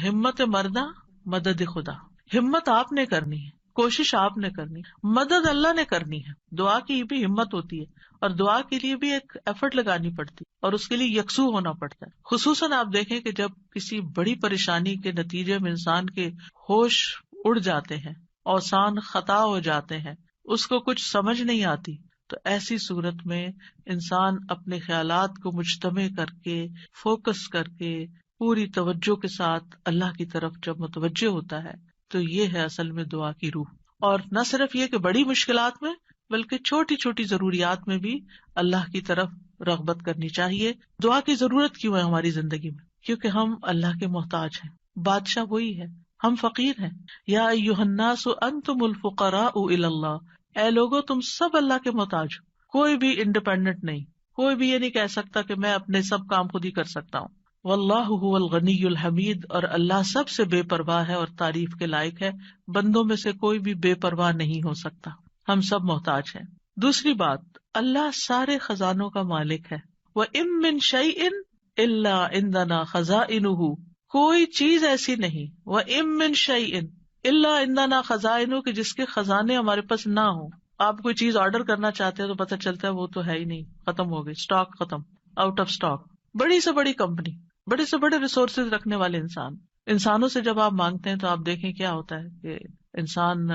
ہمت مردہ مدد خدا. ہمت آپ نے کرنی ہے، کوشش آپ نے کرنی، مدد اللہ نے کرنی ہے. دعا کی بھی ہمت ہوتی ہے اور دعا کے لیے بھی ایک ایفرٹ لگانی پڑتی ہے اور اس کے لیے یکسو ہونا پڑتا ہے. خصوصاً آپ دیکھیں کہ جب کسی بڑی پریشانی کے نتیجے میں انسان کے ہوش اڑ جاتے ہیں، اوسان خطا ہو جاتے ہیں، اس کو کچھ سمجھ نہیں آتی، تو ایسی صورت میں انسان اپنے خیالات کو مجتمع کر کے، فوکس کر کے، پوری توجہ کے ساتھ اللہ کی طرف جب متوجہ ہوتا ہے تو یہ ہے اصل میں دعا کی روح. اور نہ صرف یہ کہ بڑی مشکلات میں بلکہ چھوٹی چھوٹی ضروریات میں بھی اللہ کی طرف رغبت کرنی چاہیے. دعا کی ضرورت کیوں ہے ہماری زندگی میں؟ کیونکہ ہم اللہ کے محتاج ہیں. بادشاہ وہی ہے، ہم فقیر ہیں. یا ایھا الناس انتم الفقراء الی اللہ، اے لوگو تم سب اللہ کے محتاج ہو، کوئی بھی انڈیپینڈنٹ نہیں. کوئی بھی یہ نہیں کہہ سکتا کہ میں اپنے سب کام خود ہی کر سکتا ہوں. واللہ هو الغنی الحمید، اور اللہ سب سے بے پرواہ ہے اور تعریف کے لائق ہے. بندوں میں سے کوئی بھی بے پرواہ نہیں ہو سکتا، ہم سب محتاج ہیں. دوسری بات، اللہ سارے خزانوں کا مالک ہے. وَإِن مِّن شَيْءٍ إِلَّا عِندَنَا خَزَائِنُهُ، کوئی چیز ایسی نہیں. وَإِن مِّن شَيْءٍ إِلَّا عِندَنَا خَزَائِنُهُ، کہ جس کے خزانے ہمارے پاس نہ ہوں. آپ کوئی چیز آرڈر کرنا چاہتے ہیں تو پتہ چلتا ہے وہ تو ہے ہی نہیں، ختم ہو گئی، اسٹاک ختم، آؤٹ آف اسٹاک. بڑی سے بڑی کمپنی، بڑے سے بڑے ریسورسز رکھنے والے انسانوں سے جب آپ مانگتے ہیں تو آپ دیکھیں کیا ہوتا ہے کہ انسان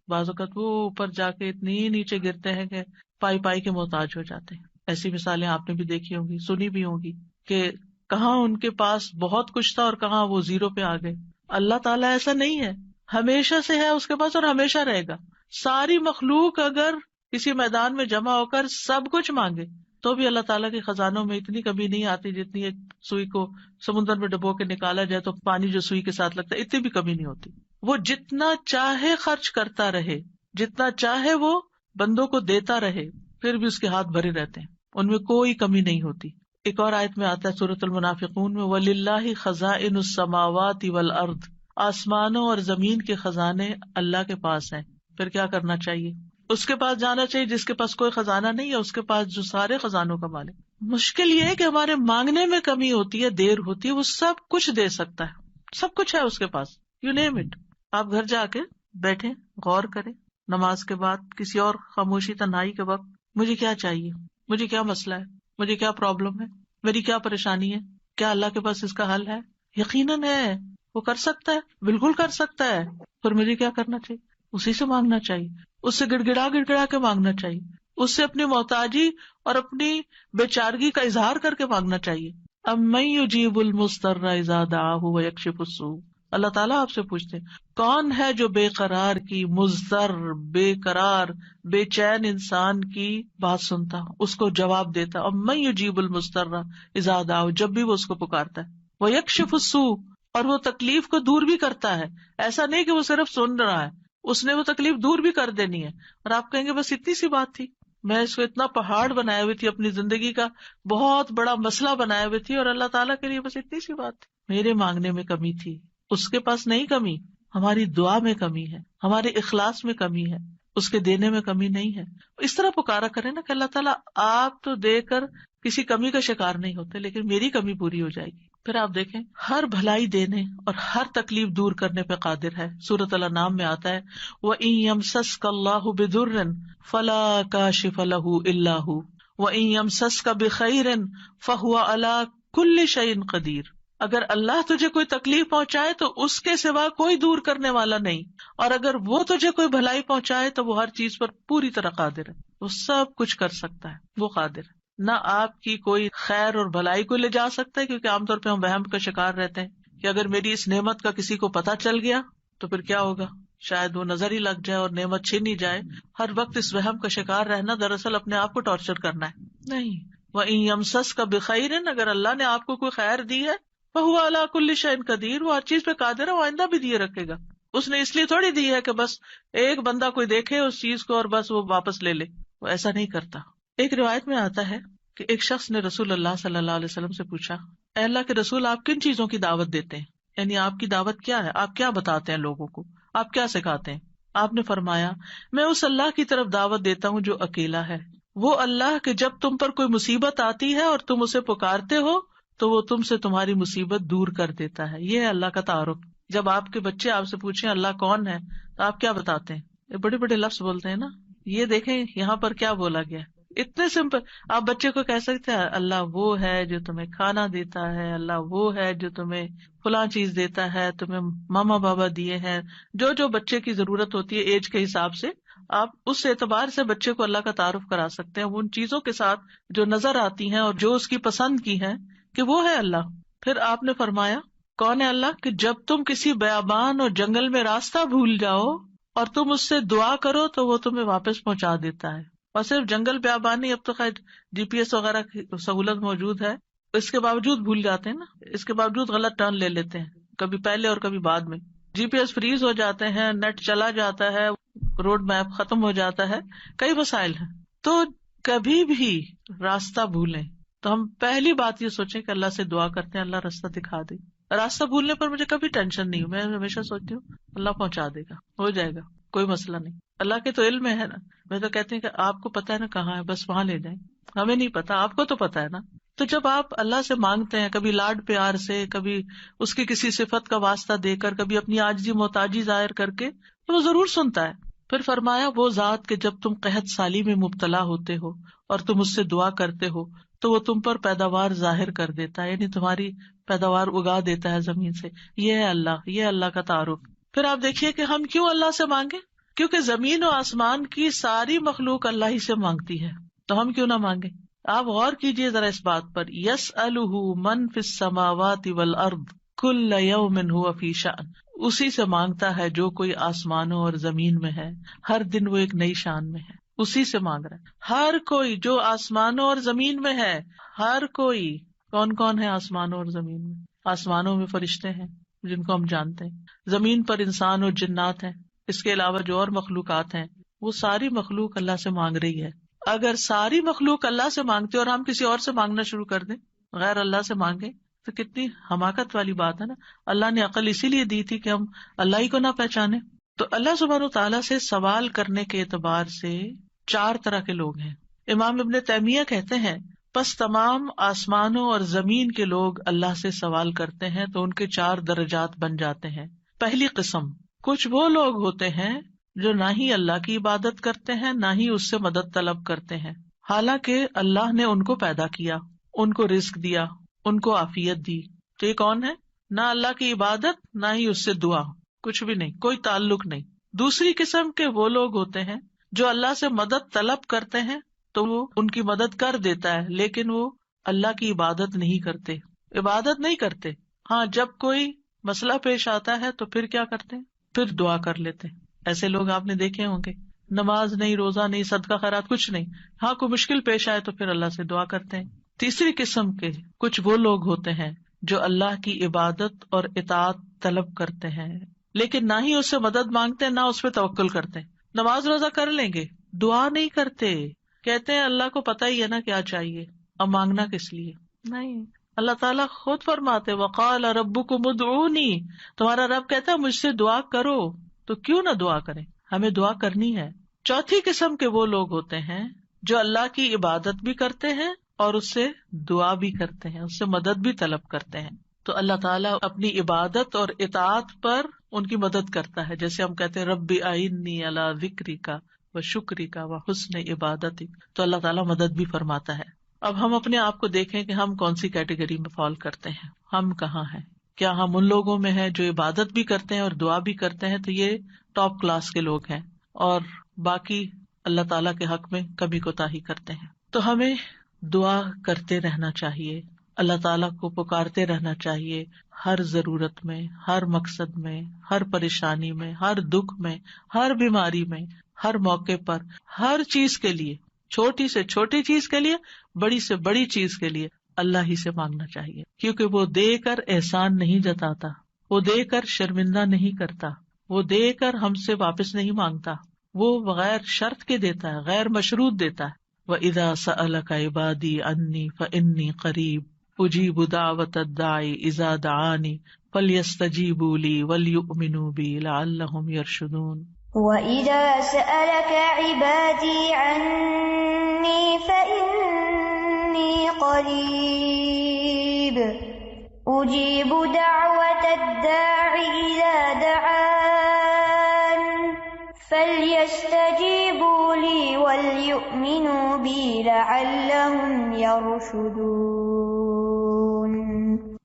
بعض اوقات وہ اوپر جا کے اتنی نیچے گرتے ہیں کہ پائی پائی کے محتاج ہو جاتے ہیں. ایسی مثالیں آپ نے بھی دیکھی ہوں گی، سنی بھی ہوں گی کہ کہاں ان کے پاس بہت کچھ تھا اور کہاں وہ زیرو پہ آ گئے. اللہ تعالیٰ ایسا نہیں ہے، ہمیشہ سے ہے اس کے پاس اور ہمیشہ رہے گا. ساری مخلوق اگر کسی میدان میں جمع ہو کر سب کچھ مانگے تو بھی اللہ تعالیٰ کے خزانوں میں اتنی کمی نہیں آتی جتنی ایک سوئی کو سمندر میں ڈبو کے نکالا جائے تو پانی جو سوئی کے ساتھ لگتا ہے اتنی بھی کمی نہیں ہوتی. وہ جتنا چاہے خرچ کرتا رہے، جتنا چاہے وہ بندوں کو دیتا رہے، پھر بھی اس کے ہاتھ بھرے رہتے ہیں، ان میں کوئی کمی نہیں ہوتی. ایک اور آیت میں آتا ہے سورۃ المنافقون میں، وَلِلَّهِ خَزَائِنُ السَّمَاوَاتِ وَالْأَرْضِ، آسمانوں اور زمین کے خزانے اللہ کے پاس ہیں. پھر کیا کرنا چاہیے؟ اس کے پاس جانا چاہیے جس کے پاس کوئی خزانہ نہیں ہے، اس کے پاس جو سارے خزانوں کا مالک. مشکل یہ ہے کہ ہمارے مانگنے میں کمی ہوتی ہے، دیر ہوتی ہے. وہ سب کچھ دے سکتا ہے، سب کچھ ہے اس کے پاس، یو نیم اٹ. آپ گھر جا کے بیٹھیں، غور کریں، نماز کے بعد کسی اور خاموشی تنہائی کے وقت، مجھے کیا چاہیے، مجھے کیا مسئلہ ہے، مجھے کیا پرابلم ہے، میری کیا پریشانی ہے، کیا اللہ کے پاس اس کا حل ہے؟ یقیناً ہے، وہ کر سکتا ہے، بالکل کر سکتا ہے. پھر مجھے کیا کرنا چاہیے؟ اسی سے مانگنا چاہیے، اس سے گڑ گڑا کے مانگنا چاہیے، اس سے اپنی محتاجی اور اپنی بیچارگی کا اظہار کر کے مانگنا چاہیے. اَمَّن يُجِيبُ الْمُضْطَرَّ إِذَا دَعَاهُ وَيَكْشِفُ السُّوءَ، اللہ تعالیٰ آپ سے پوچھتے ہیں کون ہے جو بے قرار کی، مضطر، بے قرار، بے چین انسان کی بات سنتا، اس کو جواب دیتا. اَمَّن يُجِيبُ الْمُضْطَرَّ إِذَا دَعَاهُ، جب بھی وہ اس کو پکارتا ہے. وَيَكْشِفُ السُّوءَ، اور وہ تکلیف کو دور بھی کرتا ہے. ایسا نہیں کہ وہ صرف سن رہا ہے، اس نے وہ تکلیف دور بھی کر دینی ہے. اور آپ کہیں گے بس اتنی سی بات تھی، میں اس کو اتنا پہاڑ بنائے ہوئی تھی، اپنی زندگی کا بہت بڑا مسئلہ بنائے ہوئی تھی، اور اللہ تعالیٰ کے لیے بس اتنی سی بات تھی. میرے مانگنے میں کمی تھی، اس کے پاس نہیں کمی. ہماری دعا میں کمی ہے، ہمارے اخلاص میں کمی ہے، اس کے دینے میں کمی نہیں ہے. اس طرح پکارا کرے نا کہ اللہ تعالیٰ آپ تو دے کر کسی کمی کا شکار نہیں ہوتے، لیکن میری کمی پوری ہو جائے گی. پھر آپ دیکھیں ہر بھلائی دینے اور ہر تکلیف دور کرنے پہ قادر ہے. سورۃ الانعام میں آتا ہے وَإِن يَمْسَسْكَ اللَّهُ بِضُرٍّ فَلَا كَاشِفَ لَهُ إِلَّا هُوَ وَإِن يَمْسَسْكَ بِخَيْرٍ فَهُوَ عَلَى كُلِّ شَيْءٍ قَدِيرٌ، اگر اللہ تجھے کوئی تکلیف پہنچائے تو اس کے سوا کوئی دور کرنے والا نہیں، اور اگر وہ تجھے کوئی بھلائی پہنچائے تو وہ ہر چیز پر پوری طرح قادر ہے. وہ سب کچھ کر سکتا ہے، وہ قادر ہے. نہ آپ کی کوئی خیر اور بھلائی کو لے جا سکتا ہے، کیونکہ عام طور پہ ہم وہم کا شکار رہتے ہیں کہ اگر میری اس نعمت کا کسی کو پتہ چل گیا تو پھر کیا ہوگا، شاید وہ نظر ہی لگ جائے اور نعمت چھین ہی جائے. ہر وقت اس وہم کا شکار رہنا دراصل اپنے آپ کو ٹارچر کرنا ہے. نہیں، وَإِن يَمْسَسْكَ بِخَيْرٍ، اگر اللہ نے آپ کو کوئی خیر دی ہے، فَهُوَ عَلَى كُلِّ شَيْءٍ قَدِيرٌ، وہ ہر چیز پہ قادر ہے، وہ آئندہ بھی دیے رکھے گا. اس نے اس لیے تھوڑی دی ہے کہ بس ایک بندہ کوئی دیکھے اس چیز کو اور بس وہ واپس لے لے، وہ ایسا نہیں کرتا. ایک روایت میں آتا ہے کہ ایک شخص نے رسول اللہ صلی اللہ علیہ وسلم سے پوچھا، اے اللہ کے رسول، آپ کن چیزوں کی دعوت دیتے ہیں؟ یعنی آپ کی دعوت کیا ہے، آپ کیا بتاتے ہیں لوگوں کو، آپ کیا سکھاتے ہیں؟ آپ نے فرمایا، میں اس اللہ کی طرف دعوت دیتا ہوں جو اکیلا ہے، وہ اللہ کہ جب تم پر کوئی مصیبت آتی ہے اور تم اسے پکارتے ہو تو وہ تم سے تمہاری مصیبت دور کر دیتا ہے. یہ ہے اللہ کا تعارف. جب آپ کے بچے آپ سے پوچھیں اللہ کون ہے تو آپ کیا بتاتے ہیں؟ یہ بڑے بڑے لفظ بولتے ہیں نا. یہ دیکھیں یہاں پر کیا بولا گیا، اتنے سمپل. آپ بچے کو کہہ سکتے ہیں اللہ وہ ہے جو تمہیں کھانا دیتا ہے، اللہ وہ ہے جو تمہیں فلاں چیز دیتا ہے، تمہیں ماما بابا دیے ہیں. جو جو بچے کی ضرورت ہوتی ہے ایج کے حساب سے آپ اس اعتبار سے بچے کو اللہ کا تعارف کرا سکتے ہیں، ان چیزوں کے ساتھ جو نظر آتی ہیں اور جو اس کی پسند کی ہیں کہ وہ ہے اللہ. پھر آپ نے فرمایا کون ہے اللہ کہ جب تم کسی بیابان اور جنگل میں راستہ بھول جاؤ اور تم اس سے دعا کرو تو وہ تمہیں واپس پہنچا دیتا ہے. اور صرف جنگل بیابان نہیں، اب تو خیر GPS وغیرہ کی سہولت موجود ہے، اس کے باوجود بھول جاتے ہیں نا، اس کے باوجود غلط ٹرن لے لیتے ہیں، کبھی پہلے اور کبھی بعد میں. GPS فریز ہو جاتے ہیں، نیٹ چلا جاتا ہے، روڈ میپ ختم ہو جاتا ہے، کئی مسائل ہیں. تو کبھی بھی راستہ بھولیں تو ہم پہلی بات یہ سوچیں کہ اللہ سے دعا کرتے ہیں اللہ راستہ دکھا دے. راستہ بھولنے پر مجھے کبھی ٹینشن نہیں, میں ہمیشہ سوچتی ہوں اللہ پہنچا دے گا, ہو جائے گا, کوئی مسئلہ نہیں. اللہ کے تو علم میں ہے نا. میں تو کہتی ہوں کہ آپ کو پتا ہے نا کہاں ہے, بس وہاں لے جائیں. ہمیں نہیں پتا, آپ کو تو پتا ہے نا. تو جب آپ اللہ سے مانگتے ہیں, کبھی لاڈ پیار سے, کبھی اس کی کسی صفت کا واسطہ دے کر, کبھی اپنی عاجزی محتاجی ظاہر کر کے, تو وہ ضرور سنتا ہے. پھر فرمایا وہ ذات کہ جب تم قحط سالی میں مبتلا ہوتے ہو اور تم اس سے دعا کرتے ہو تو وہ تم پر پیداوار ظاہر کر دیتا ہے, یعنی تمہاری پیداوار اگا دیتا ہے زمین سے. یہ ہے اللہ, یہ اللہ کا تعارف. پھر آپ دیکھیے کہ ہم کیوں اللہ سے مانگے, کیونکہ زمین و آسمان کی ساری مخلوق اللہ ہی سے مانگتی ہے, تو ہم کیوں نہ مانگے. آپ غور کیجئے ذرا اس بات پر, یسألہ من فی السماوات والارض کل یوم ھو فی شأن, اسی سے مانگتا ہے جو کوئی آسمانوں اور زمین میں ہے, ہر دن وہ ایک نئی شان میں ہے, اسی سے مانگ رہا ہے. ہر کوئی جو آسمانوں اور زمین میں ہے, ہر کوئی. کون کون ہے آسمانوں اور زمین میں؟ آسمانوں میں فرشتے ہیں جن کو ہم جانتے ہیں, زمین پر انسان اور جنات ہیں, اس کے علاوہ جو اور مخلوقات ہیں, وہ ساری مخلوق اللہ سے مانگ رہی ہے. اگر ساری مخلوق اللہ سے مانگتے اور ہم کسی اور سے مانگنا شروع کر دیں, غیر اللہ سے مانگیں, تو کتنی حماقت والی بات ہے نا. اللہ نے عقل اسی لیے دی تھی کہ ہم اللہ ہی کو نہ پہچانے. تو اللہ سبحانہ و تعالیٰ سے سوال کرنے کے اعتبار سے 4 طرح کے لوگ ہیں. امام ابن تیمیہ کہتے ہیں پس تمام آسمانوں اور زمین کے لوگ اللہ سے سوال کرتے ہیں تو ان کے 4 درجات بن جاتے ہیں. پہلی قسم, کچھ وہ لوگ ہوتے ہیں جو نہ ہی اللہ کی عبادت کرتے ہیں نہ ہی اس سے مدد طلب کرتے ہیں, حالانکہ اللہ نے ان کو پیدا کیا, ان کو رزق دیا, ان کو عافیت دی. تو یہ کون ہے؟ نہ اللہ کی عبادت نہ ہی اس سے دعا, کچھ بھی نہیں, کوئی تعلق نہیں. دوسری قسم کے وہ لوگ ہوتے ہیں جو اللہ سے مدد طلب کرتے ہیں تو وہ ان کی مدد کر دیتا ہے, لیکن وہ اللہ کی عبادت نہیں کرتے, عبادت نہیں کرتے. ہاں, جب کوئی مسئلہ پیش آتا ہے تو پھر کیا کرتے ہیں, پھر دعا کر لیتے ہیں. ایسے لوگ آپ نے دیکھے ہوں گے, نماز نہیں, روزہ نہیں, صدقہ خیرات کچھ نہیں, ہاں کوئی مشکل پیش آئے تو پھر اللہ سے دعا کرتے ہیں. تیسری قسم کے کچھ وہ لوگ ہوتے ہیں جو اللہ کی عبادت اور اطاعت طلب کرتے ہیں, لیکن نہ ہی اس سے مدد مانگتے ہیں نہ اس پہ توکل کرتے ہیں. نماز روزہ کر لیں گے, دعا نہیں کرتے, کہتے ہیں اللہ کو پتہ ہی ہے نا کیا چاہیے, اب مانگنا کس لیے. نہیں, اللہ تعالیٰ خود فرماتے وقال ربکم ادعونی, تمہارا رب کہتا ہے مجھ سے دعا کرو, تو کیوں نہ دعا کریں, ہمیں دعا کرنی ہے. چوتھی قسم کے وہ لوگ ہوتے ہیں جو اللہ کی عبادت بھی کرتے ہیں اور اس سے دعا بھی کرتے ہیں, اس سے مدد بھی طلب کرتے ہیں. تو اللہ تعالیٰ اپنی عبادت اور اطاعت پر ان کی مدد کرتا ہے, جیسے ہم کہتے ہیں رب اعنی علی ذکرک و شکرک و حسن عبادتک, تو اللہ تعالیٰ مدد بھی فرماتا ہے. اب ہم اپنے آپ کو دیکھیں کہ ہم کون سی کیٹیگری میں فال کرتے ہیں, ہم کہاں ہیں. کیا ہم ان لوگوں میں ہیں جو عبادت بھی کرتے ہیں اور دعا بھی کرتے ہیں, تو یہ ٹاپ کلاس کے لوگ ہیں, اور باقی اللہ تعالیٰ کے حق میں کبھی کوتاہی کرتے ہیں. تو ہمیں دعا کرتے رہنا چاہیے, اللہ تعالیٰ کو پکارتے رہنا چاہیے, ہر ضرورت میں, ہر مقصد میں, ہر پریشانی میں, ہر دکھ میں, ہر بیماری میں, ہر موقع پر, ہر چیز کے لیے, چھوٹی سے چھوٹی چیز کے لیے, بڑی سے بڑی چیز کے لیے اللہ ہی سے مانگنا چاہیے, کیونکہ وہ دے کر احسان نہیں جتاتا, وہ دے کر شرمندہ نہیں کرتا, وہ دے کر ہم سے واپس نہیں مانگتا, وہ بغیر شرط کے دیتا ہے, غیر مشروط دیتا ہے. وَإِذَا سَأَلَكَ عِبَادِي عَنِّي فَإِنِّي قَرِيبٌ أُجِيبُ دَعْوَةَ الدَّاعِ إِذَا دَعَانِ فَلْيَسْتَجِيبُوا لِي وَلْيُؤْمِنُوا بِي لَعَلَّهُمْ يَرْشُدُونَ. وَإِذَا سَأَلَكَ عِبَادِي عَنِّي فَإِنِّي قَرِيبٌ أُجِيبُ دَعْوَةَ الدَّاعِ إِذَا دَعَانِ فَلْيَسْتَجِيبُوا لِي وَلْيُؤْمِنُوا بِي لَعَلَّهُمْ يَرْشُدُونَ.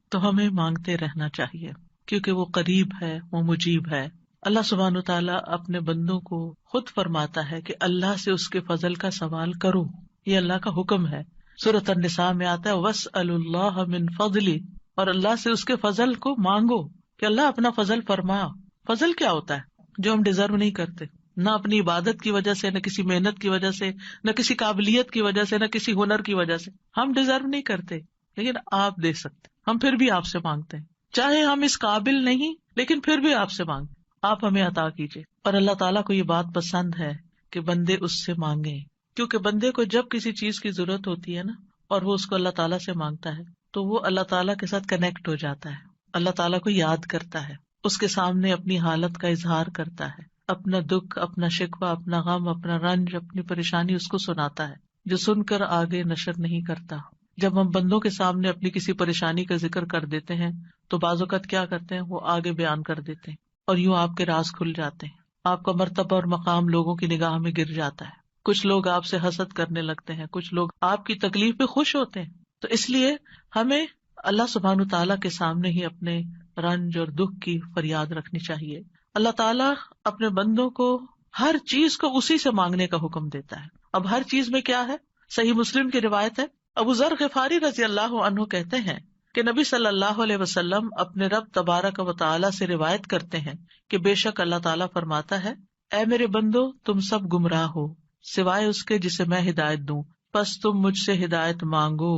تو ہمیں مانگتے رہنا چاہیے کیونکہ وہ قریب ہے, وہ مجیب ہے. اللہ سبحانہ و تعالیٰ اپنے بندوں کو خود فرماتا ہے کہ اللہ سے اس کے فضل کا سوال کرو, یہ اللہ کا حکم ہے. سورۃ النساء میں آتا ہے وَاسْأَلُوا اللَّهَ مِن فَضْلِهِ, اور اللہ سے اس کے فضل کو مانگو کہ اللہ اپنا فضل فرما. فضل کیا ہوتا ہے؟ جو ہم ڈیزرو نہیں کرتے, نہ اپنی عبادت کی وجہ سے, نہ کسی محنت کی وجہ سے, نہ کسی قابلیت کی وجہ سے, نہ کسی ہنر کی وجہ سے, ہم ڈیزرو نہیں کرتے, لیکن آپ دے سکتے. ہم پھر بھی آپ سے مانگتے ہیں, چاہے ہم اس قابل نہیں, لیکن پھر بھی آپ سے مانگتے, آپ ہمیں عطا کیجیے. اور اللہ تعالیٰ کو یہ بات پسند ہے کہ بندے اس سے مانگیں, کیونکہ بندے کو جب کسی چیز کی ضرورت ہوتی ہے نا اور وہ اس کو اللہ تعالیٰ سے مانگتا ہے تو وہ اللہ تعالیٰ کے ساتھ کنیکٹ ہو جاتا ہے، اللہ تعالیٰ کو یاد کرتا ہے، اس کے سامنے اپنی حالت کا اظہار کرتا ہے، اپنا دکھ، اپنا شکوہ، اپنا غم، اپنا رنج، اپنی پریشانی اس کو سناتا ہے، جو سن کر آگے نشر نہیں کرتا۔ جب ہم بندوں کے سامنے اپنی کسی پریشانی کا ذکر کر دیتے ہیں تو بعض اوقات کیا کرتے ہیں، وہ آگے بیان کر دیتے ہیں اور یوں آپ کے راز کھل جاتے ہیں، آپ کا مرتبہ اور مقام لوگوں کی نگاہ میں گر جاتا ہے، کچھ لوگ آپ سے حسد کرنے لگتے ہیں، کچھ لوگ آپ کی تکلیف پہ خوش ہوتے ہیں۔ تو اس لیے ہمیں اللہ سبحانہ تعالیٰ کے سامنے ہی اپنے رنج اور دکھ کی فریاد رکھنی چاہیے۔ اللہ تعالیٰ اپنے بندوں کو ہر چیز کو اسی سے مانگنے کا حکم دیتا ہے۔ اب ہر چیز میں کیا ہے؟ صحیح مسلم کی روایت ہے، ابو ذر غفاری رضی اللہ عنہ کہتے ہیں کہ نبی صلی اللہ علیہ وسلم اپنے رب تبارک و تعالیٰ سے روایت کرتے ہیں کہ بے شک اللہ تعالیٰ فرماتا ہے، اے میرے بندو تم سب گمراہ ہو سوائے اس کے جسے میں ہدایت دوں، پس تم مجھ سے ہدایت مانگو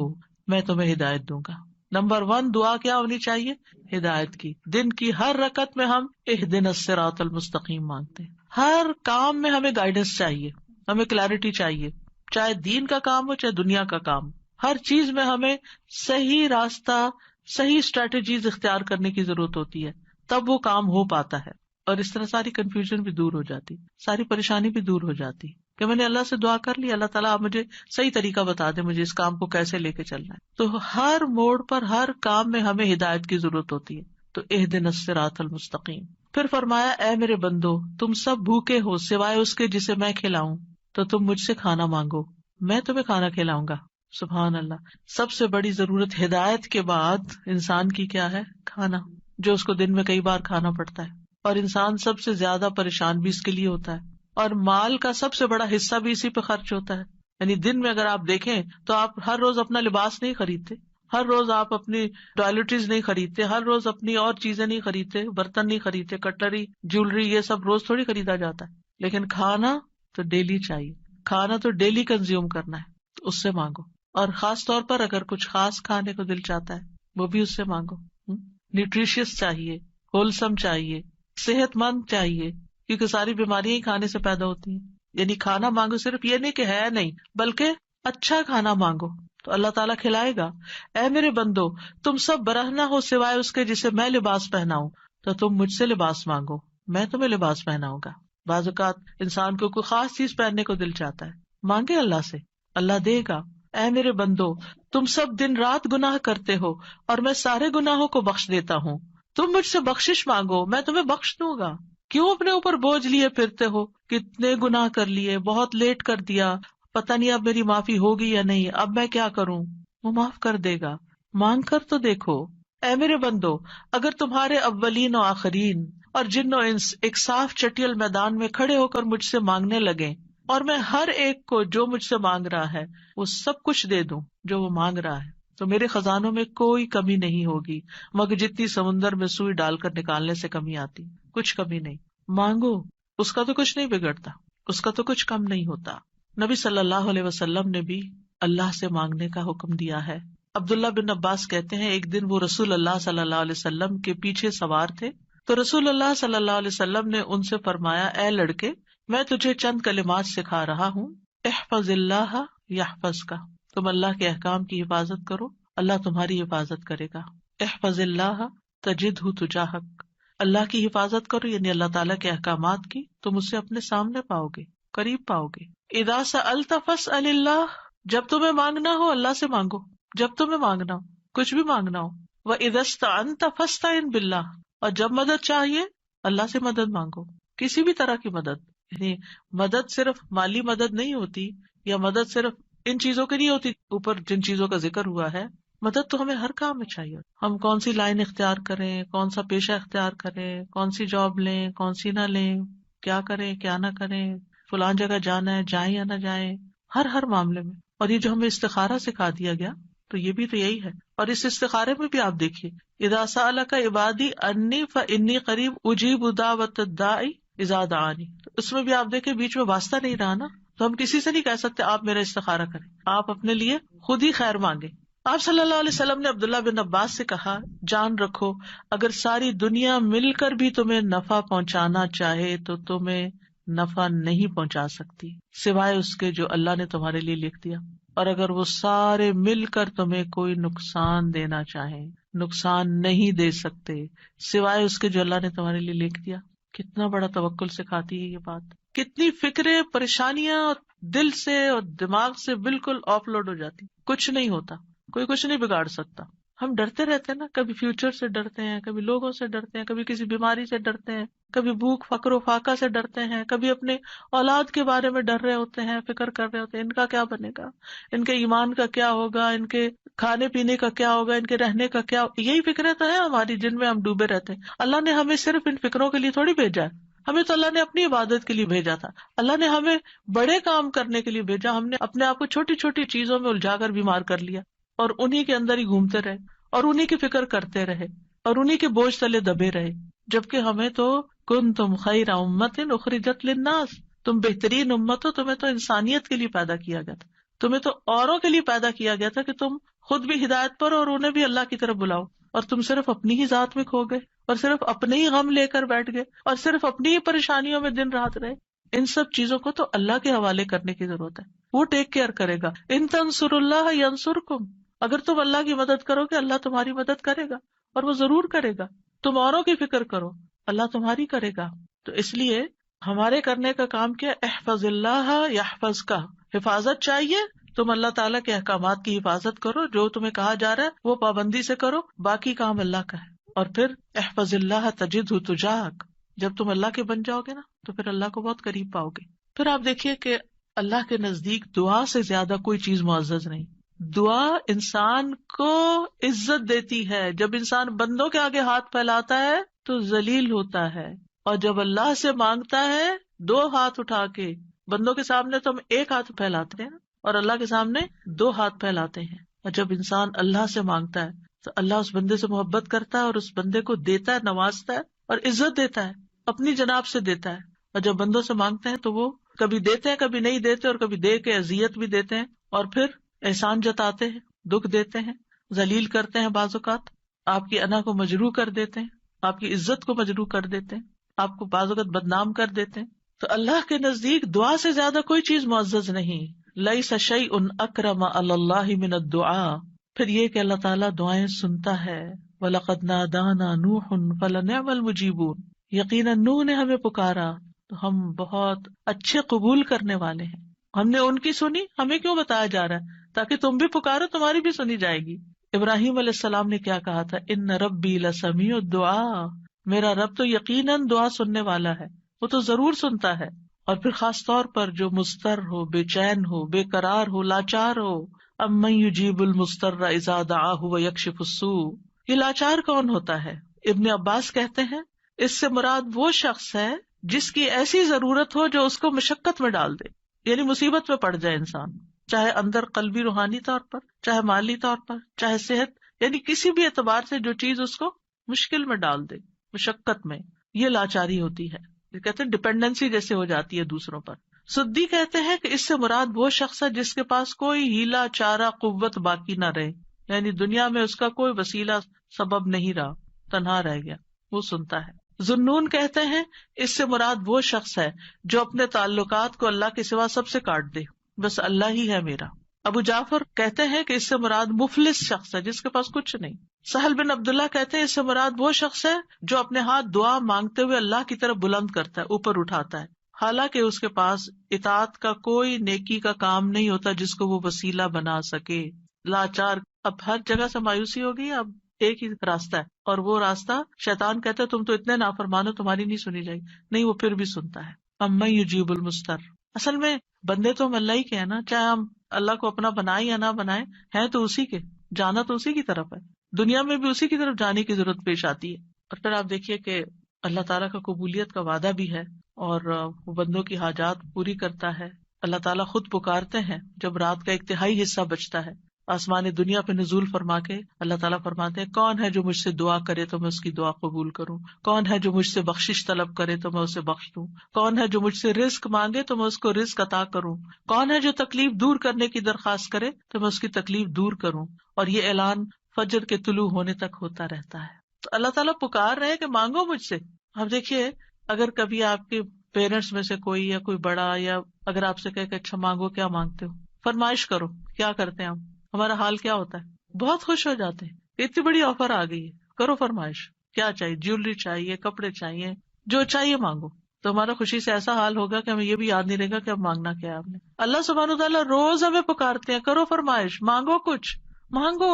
میں تمہیں ہدایت دوں گا۔ نمبر 1 دعا کیا ہونی چاہیے؟ ہدایت کی۔ دن کی ہر رکعت میں ہم اہدنا الصراط المستقیم مانگتے ہیں، ہر کام میں ہمیں گائیڈنس چاہیے، ہمیں کلیرٹی چاہیے، چاہے دین کا کام ہو چاہے دنیا کا کام، ہر چیز میں ہمیں صحیح راستہ، صحیح اسٹریٹجیز اختیار کرنے کی ضرورت ہوتی ہے، تب وہ کام ہو پاتا ہے، اور اس طرح ساری کنفیوژن بھی دور ہو جاتی، ساری پریشانی بھی دور ہو جاتی کہ میں نے اللہ سے دعا کر لی، اللہ تعالیٰ آپ مجھے صحیح طریقہ بتا دے، مجھے اس کام کو کیسے لے کے چلنا ہے۔ تو ہر موڑ پر، ہر کام میں ہمیں ہدایت کی ضرورت ہوتی ہے، تو اہدنا الصراط المستقیم۔ پھر فرمایا، اے میرے بندو تم سب بھوکے ہو سوائے اس کے جسے میں کھلاؤں، تو تم مجھ سے کھانا مانگو میں تمہیں کھانا کھلاؤں گا۔ سبحان اللہ، سب سے بڑی ضرورت ہدایت کے بعد انسان کی کیا ہے؟ کھانا، جو اس کو دن میں کئی بار کھانا پڑتا ہے، اور انسان سب سے زیادہ پریشان بھی اس کے لیے ہوتا ہے، اور مال کا سب سے بڑا حصہ بھی اسی پہ خرچ ہوتا ہے۔ یعنی دن میں اگر آپ دیکھیں تو آپ ہر روز اپنا لباس نہیں خریدتے، ہر روز آپ اپنی ٹوائلٹریز نہیں خریدتے، ہر روز اپنی اور چیزیں نہیں خریدتے، برتن نہیں خریدتے، کٹلری، جیولری، یہ سب روز تھوڑی خریدا جاتا ہے، لیکن کھانا تو ڈیلی چاہیے، کھانا تو ڈیلی کنزیوم کرنا ہے، تو اس سے مانگو، اور خاص طور پر اگر کچھ خاص کھانے کو دل چاہتا ہے وہ بھی اس سے مانگو۔ نیوٹریشیس چاہیے، ہولسم چاہیے، صحت مند چاہیے، کیونکہ ساری بیماریاں ہی کھانے سے پیدا ہوتی ہیں۔ یعنی کھانا مانگو، صرف یہ نہیں کہ ہے نہیں، بلکہ اچھا کھانا مانگو تو اللہ تعالیٰ کھلائے گا۔ اے میرے بندو تم سب برہنہ ہو سوائے اس کے جسے میں لباس پہناؤں، تو تم مجھ سے لباس مانگو میں تمہیں لباس پہناؤں گا۔ بعض اوقات انسان کو کوئی خاص چیز پہننے کو دل چاہتا ہے، مانگے اللہ سے، اللہ دے گا۔ اے میرے بندو تم سب دن رات گناہ کرتے ہو اور میں سارے گناہوں کو بخش دیتا ہوں، تم مجھ سے بخشش مانگو میں تمہیں بخش دوں گا۔ کیوں اپنے اوپر بوجھ لیے پھرتے ہو؟ کتنے گناہ کر لیے، بہت لیٹ کر دیا، پتہ نہیں اب میری معافی ہوگی یا نہیں، اب میں کیا کروں؟ وہ معاف کر دے گا، مانگ کر تو دیکھو۔ اے میرے بندو اگر تمہارے اولین و آخرین اور جن و انس ایک صاف چٹیل میدان میں کھڑے ہو کر مجھ سے مانگنے لگے، اور میں ہر ایک کو جو مجھ سے مانگ رہا ہے وہ سب کچھ دے دوں جو وہ مانگ رہا ہے، تو میرے خزانوں میں کوئی کمی نہیں ہوگی مگر جتنی سمندر میں سوئی ڈال کر نکالنے سے کمی آتی، کچھ کمی نہیں۔ مانگو، اس کا تو کچھ نہیں بگڑتا، اس کا تو کچھ کم نہیں ہوتا۔ نبی صلی اللہ علیہ وسلم نے بھی اللہ سے مانگنے کا حکم دیا ہے۔ عبداللہ بن عباس کہتے ہیں ایک دن وہ رسول اللہ صلی اللہ علیہ وسلم کے پیچھے سوار تھے، تو رسول اللہ صلی اللہ علیہ وسلم نے ان سے فرمایا، اے لڑکے میں تجھے چند کلمات سکھا رہا ہوں، احفظ اللہ یحفظک، تم اللہ کے احکام کی حفاظت کرو اللہ تمہاری حفاظت کرے گا۔ احفظ اللہ تجدہ تجاہک، اللہ کی حفاظت کرو یعنی اللہ تعالیٰ کے احکامات کی، تم اسے اپنے سامنے پاؤ گے، قریب پاؤ گے۔ اذا سألت فاسأل اللہ، جب تمہیں مانگنا ہو اللہ سے مانگو، جب تمہیں مانگنا ہو، کچھ بھی مانگنا ہو۔ وإذا استعنت فاستعن باللہ، اور جب مدد چاہیے اللہ سے مدد مانگو، کسی بھی طرح کی مدد، یعنی مدد صرف مالی مدد نہیں ہوتی، یا مدد صرف ان چیزوں کی نہیں ہوتی اوپر جن چیزوں کا ذکر ہوا ہے، مدد تو ہمیں ہر کام میں چاہیے۔ ہم کون سی لائن اختیار کریں، کون سا پیشہ اختیار کریں، کون سی جاب لیں، کون سی نہ لیں، کیا کریں کیا نہ کریں، فلان جگہ جانا ہے جائیں یا نہ جائیں، ہر معاملے میں۔ اور یہ جو ہمیں استخارہ سکھا دیا گیا تو یہ بھی تو یہی ہے۔ اور اس استخارے میں بھی آپ دیکھیے، اذا سألک عبادی انی فانی قریب اجیب دعوت الداعی اذا دعانی، اس میں بھی آپ دیکھیں بیچ میں واسطہ نہیں رہا نا، تو ہم کسی سے نہیں کہہ سکتے آپ میرا استخارہ کریں، آپ اپنے لیے خود ہی خیر مانگے۔ آپ صلی اللہ علیہ وسلم نے عبداللہ بن عباس سے کہا، جان رکھو اگر ساری دنیا مل کر بھی تمہیں نفع پہنچانا چاہے تو تمہیں نفع نہیں پہنچا سکتی سوائے اس کے جو اللہ نے تمہارے لیے لکھ دیا. اور اگر وہ سارے مل کر تمہیں کوئی نقصان دینا چاہیں, نقصان نہیں دے سکتے سوائے اس کے جو اللہ نے تمہارے لیے لکھ دیا. کتنا بڑا توکل سکھاتی ہے یہ بات. کتنی فکریں, پریشانیاں دل سے اور دماغ سے بالکل آف لوڈ ہو جاتی. کچھ نہیں ہوتا, کوئی کچھ نہیں بگاڑ سکتا. ہم ڈرتے رہتے ہیں نا, کبھی فیوچر سے ڈرتے ہیں, کبھی لوگوں سے ڈرتے ہیں, کبھی کسی بیماری سے ڈرتے ہیں, کبھی بھوک فقر و فاقہ سے ڈرتے ہیں, کبھی اپنے اولاد کے بارے میں ڈر رہے ہوتے ہیں, فکر کر رہے ہوتے ہیں ان کا کیا بنے گا, ان کے ایمان کا کیا ہوگا, ان کے کھانے پینے کا کیا ہوگا, ان کے رہنے کا کیا. یہی فکریں تو ہیں ہماری جن میں ہم ڈوبے رہتے ہیں. اللہ نے ہمیں صرف ان فکروں کے لیے تھوڑی بھیجا ہے, ہمیں تو اللہ نے اپنی عبادت کے لیے بھیجا تھا. اللہ نے ہمیں بڑے کام کرنے کے لیے بھیجا. ہم نے اپنے آپ کو چھوٹی چھوٹی چیزوں میں الجھا کر بیمار کر لیا اور انہی کے اندر ہی گھومتے رہے اور انہی کی فکر کرتے رہے اور انہی کے بوجھ تلے دبے رہے. جبکہ ہمیں تو کنتم خیر امۃ اخرجت للناس, تم بہترین امت ہو, تمہیں تو انسانیت کے لیے پیدا کیا گیا تھا, تمہیں تو اوروں کے لیے پیدا کیا گیا تھا کہ تم خود بھی ہدایت پر اور انہیں بھی اللہ کی طرف بلاؤ. اور تم صرف اپنی ہی ذات میں کھو گئے اور صرف اپنے ہی غم لے کر بیٹھ گئے اور صرف اپنی ہی پریشانیوں میں دن رات رہے. ان سب چیزوں کو تو اللہ کے حوالے کرنے کی ضرورت ہے, وہ ٹیک کیئر کرے گا. ان تنصروا اللہ ینصرکم, اگر تم اللہ کی مدد کرو گے اللہ تمہاری مدد کرے گا, اور وہ ضرور کرے گا. تم اوروں کی فکر کرو, اللہ تمہاری کرے گا. تو اس لیے ہمارے کرنے کا کام کیا, احفظ اللہ یحفظک, حفاظت چاہیے. تم اللہ تعالیٰ کے احکامات کی حفاظت کرو, جو تمہیں کہا جا رہا ہے وہ پابندی سے کرو, باقی کام اللہ کا ہے. اور پھر احفظ اللہ تجدہ تجاہک, جب تم اللہ کے بن جاؤ گے نا تو پھر اللہ کو بہت قریب پاؤ گے. پھر آپ دیکھیے کہ اللہ کے نزدیک دعا سے زیادہ کوئی چیز معزز نہیں. دعا انسان کو عزت دیتی ہے. جب انسان بندوں کے آگے ہاتھ پھیلاتا ہے تو ذلیل ہوتا ہے, اور جب اللہ سے مانگتا ہے دو ہاتھ اٹھا کے, بندوں کے سامنے تو ہم ایک ہاتھ پھیلاتے ہیں اور اللہ کے سامنے دو ہاتھ پھیلاتے ہیں. اور جب انسان اللہ سے مانگتا ہے تو اللہ اس بندے سے محبت کرتا ہے اور اس بندے کو دیتا ہے, نوازتا ہے اور عزت دیتا ہے, اپنی جناب سے دیتا ہے. اور جب بندوں سے مانگتے ہیں تو وہ کبھی دیتے ہیں کبھی نہیں دیتے, اور کبھی دے کے اذیت بھی دیتے ہیں, اور پھر احسان جتاتے ہیں, دکھ دیتے ہیں, ذلیل کرتے ہیں, بعض اوقات آپ کی انا کو مجروح کر دیتے ہیں, آپ کی عزت کو مجروح کر دیتے ہیں, آپ کو بعض اوقات بدنام کر دیتے ہیں. تو اللہ کے نزدیک دعا سے زیادہ کوئی چیز معزز نہیں. لیس شیء اکرم علی اللہ من الدعاء. پھر یہ کہ اللہ تعالیٰ دعائیں سنتا ہے. وَلَقَدْ نَادَانَا نُوحٌ فَلَنِعْمَ الْمُجِيبُونَ. یقیناً نوح نے ہمیں پکارا تو ہم بہت اچھے قبول کرنے والے ہیں. ہم نے ان کی سنی, ہمیں کیوں بتایا جا رہا ہے تاکہ تم بھی پکارو, تمہاری بھی سنی جائے گی. ابراہیم علیہ السلام نے کیا کہا تھا, ان ربی لسمیع الدعاء, میرا رب تو یقیناً دعا سننے والا ہے, وہ تو ضرور سنتا ہے. اور پھر خاص طور پر جو مضطر ہو, بے چین ہو, بے قرار ہو, لاچار ہو, امن یجیب المضطر اذا دعاہ ویکشف السوء. یہ لاچار کون ہوتا ہے؟ ابن عباس کہتے ہیں اس سے مراد وہ شخص ہے جس کی ایسی ضرورت ہو جو اس کو مشقت میں ڈال دے, یعنی مصیبت میں پڑ جائے انسان, چاہے اندر قلبی روحانی طور پر, چاہے مالی طور پر, چاہے صحت, یعنی کسی بھی اعتبار سے جو چیز اس کو مشکل میں ڈال دے, مشقت میں. یہ لاچاری ہوتی ہے, یہ کہتے ہیں ڈپینڈنسی جیسے ہو جاتی ہے دوسروں پر. سدی کہتے ہیں کہ اس سے مراد وہ شخص ہے جس کے پاس کوئی ہیلا چارہ قوت باقی نہ رہے, یعنی دنیا میں اس کا کوئی وسیلہ سبب نہیں رہا, تنہا رہ گیا, وہ سنتا ہے. ذنون کہتے ہیں اس سے مراد وہ شخص ہے جو اپنے تعلقات کو اللہ کے سوا سب سے کاٹ دے, بس اللہ ہی ہے میرا. ابو جعفر کہتے ہیں کہ اس سے مراد مفلس شخص ہے جس کے پاس کچھ نہیں. سہل بن عبداللہ کہتے ہیں اس سے مراد وہ شخص ہے جو اپنے ہاتھ دعا مانگتے ہوئے اللہ کی طرف بلند کرتا ہے, اوپر اٹھاتا ہے, حالانکہ اس کے پاس اطاعت کا کوئی نیکی کا کام نہیں ہوتا جس کو وہ وسیلہ بنا سکے. لاچار. اب ہر جگہ سے مایوسی ہوگی, اب ایک ہی راستہ ہے, اور وہ راستہ شیطان کہتا ہے تم تو اتنے نافرمان ہو, تمہاری نہیں سنی جائے گی. نہیں, وہ پھر بھی سنتا ہے. امن یجیب المضطر. اصل میں بندے تو ہم اللہ ہی کے ہیں نا, چاہے ہم اللہ کو اپنا بنائے یا نہ بنائے, ہیں تو اسی کے, جانا تو اسی کی طرف ہے, دنیا میں بھی اسی کی طرف جانے کی ضرورت پیش آتی ہے. اور پھر آپ دیکھیے کہ اللہ تعالیٰ کا قبولیت کا وعدہ بھی ہے, اور وہ بندوں کی حاجات پوری کرتا ہے. اللہ تعالیٰ خود پکارتے ہیں جب رات کا ایک تہائی حصہ بچتا ہے, آسمان دنیا پہ نزول فرما کے اللہ تعالیٰ فرماتے ہیں کون ہے جو مجھ سے دعا کرے تو میں اس کی دعا قبول کروں, کون ہے جو مجھ سے بخشش طلب کرے تو میں اسے بخش دوں, کون ہے جو مجھ سے رزق مانگے تو میں اس کو رزق عطا کروں, کون ہے جو تکلیف دور کرنے کی درخواست کرے تو میں اس کی تکلیف دور کروں. اور یہ اعلان فجر کے طلوع ہونے تک ہوتا رہتا ہے. تو اللہ تعالیٰ پکار رہے کہ مانگو مجھ سے. اب دیکھیے اگر کبھی آپ کے پیرنٹس میں سے کوئی یا کوئی بڑا یا اگر آپ سے کہے کہ اچھا مانگو، کیا مانگتے ہو، فرمائش کرو، کیا کرتے ہیں ہم، ہمارا حال کیا ہوتا ہے، بہت خوش ہو جاتے ہیں، اتنی بڑی آفر آ گئی ہے، کرو فرمائش، کیا چاہیے، جیولری چاہیے، کپڑے چاہیے، جو چاہیے مانگو، تو ہمارا خوشی سے ایسا حال ہوگا کہ ہمیں یہ بھی یاد نہیں رہے گا کہ اب مانگنا کیا ہے آپ نے. اللہ سبحانہ وتعالیٰ روز ہمیں پکارتے ہیں، کرو فرمائش، مانگو، کچھ مانگو،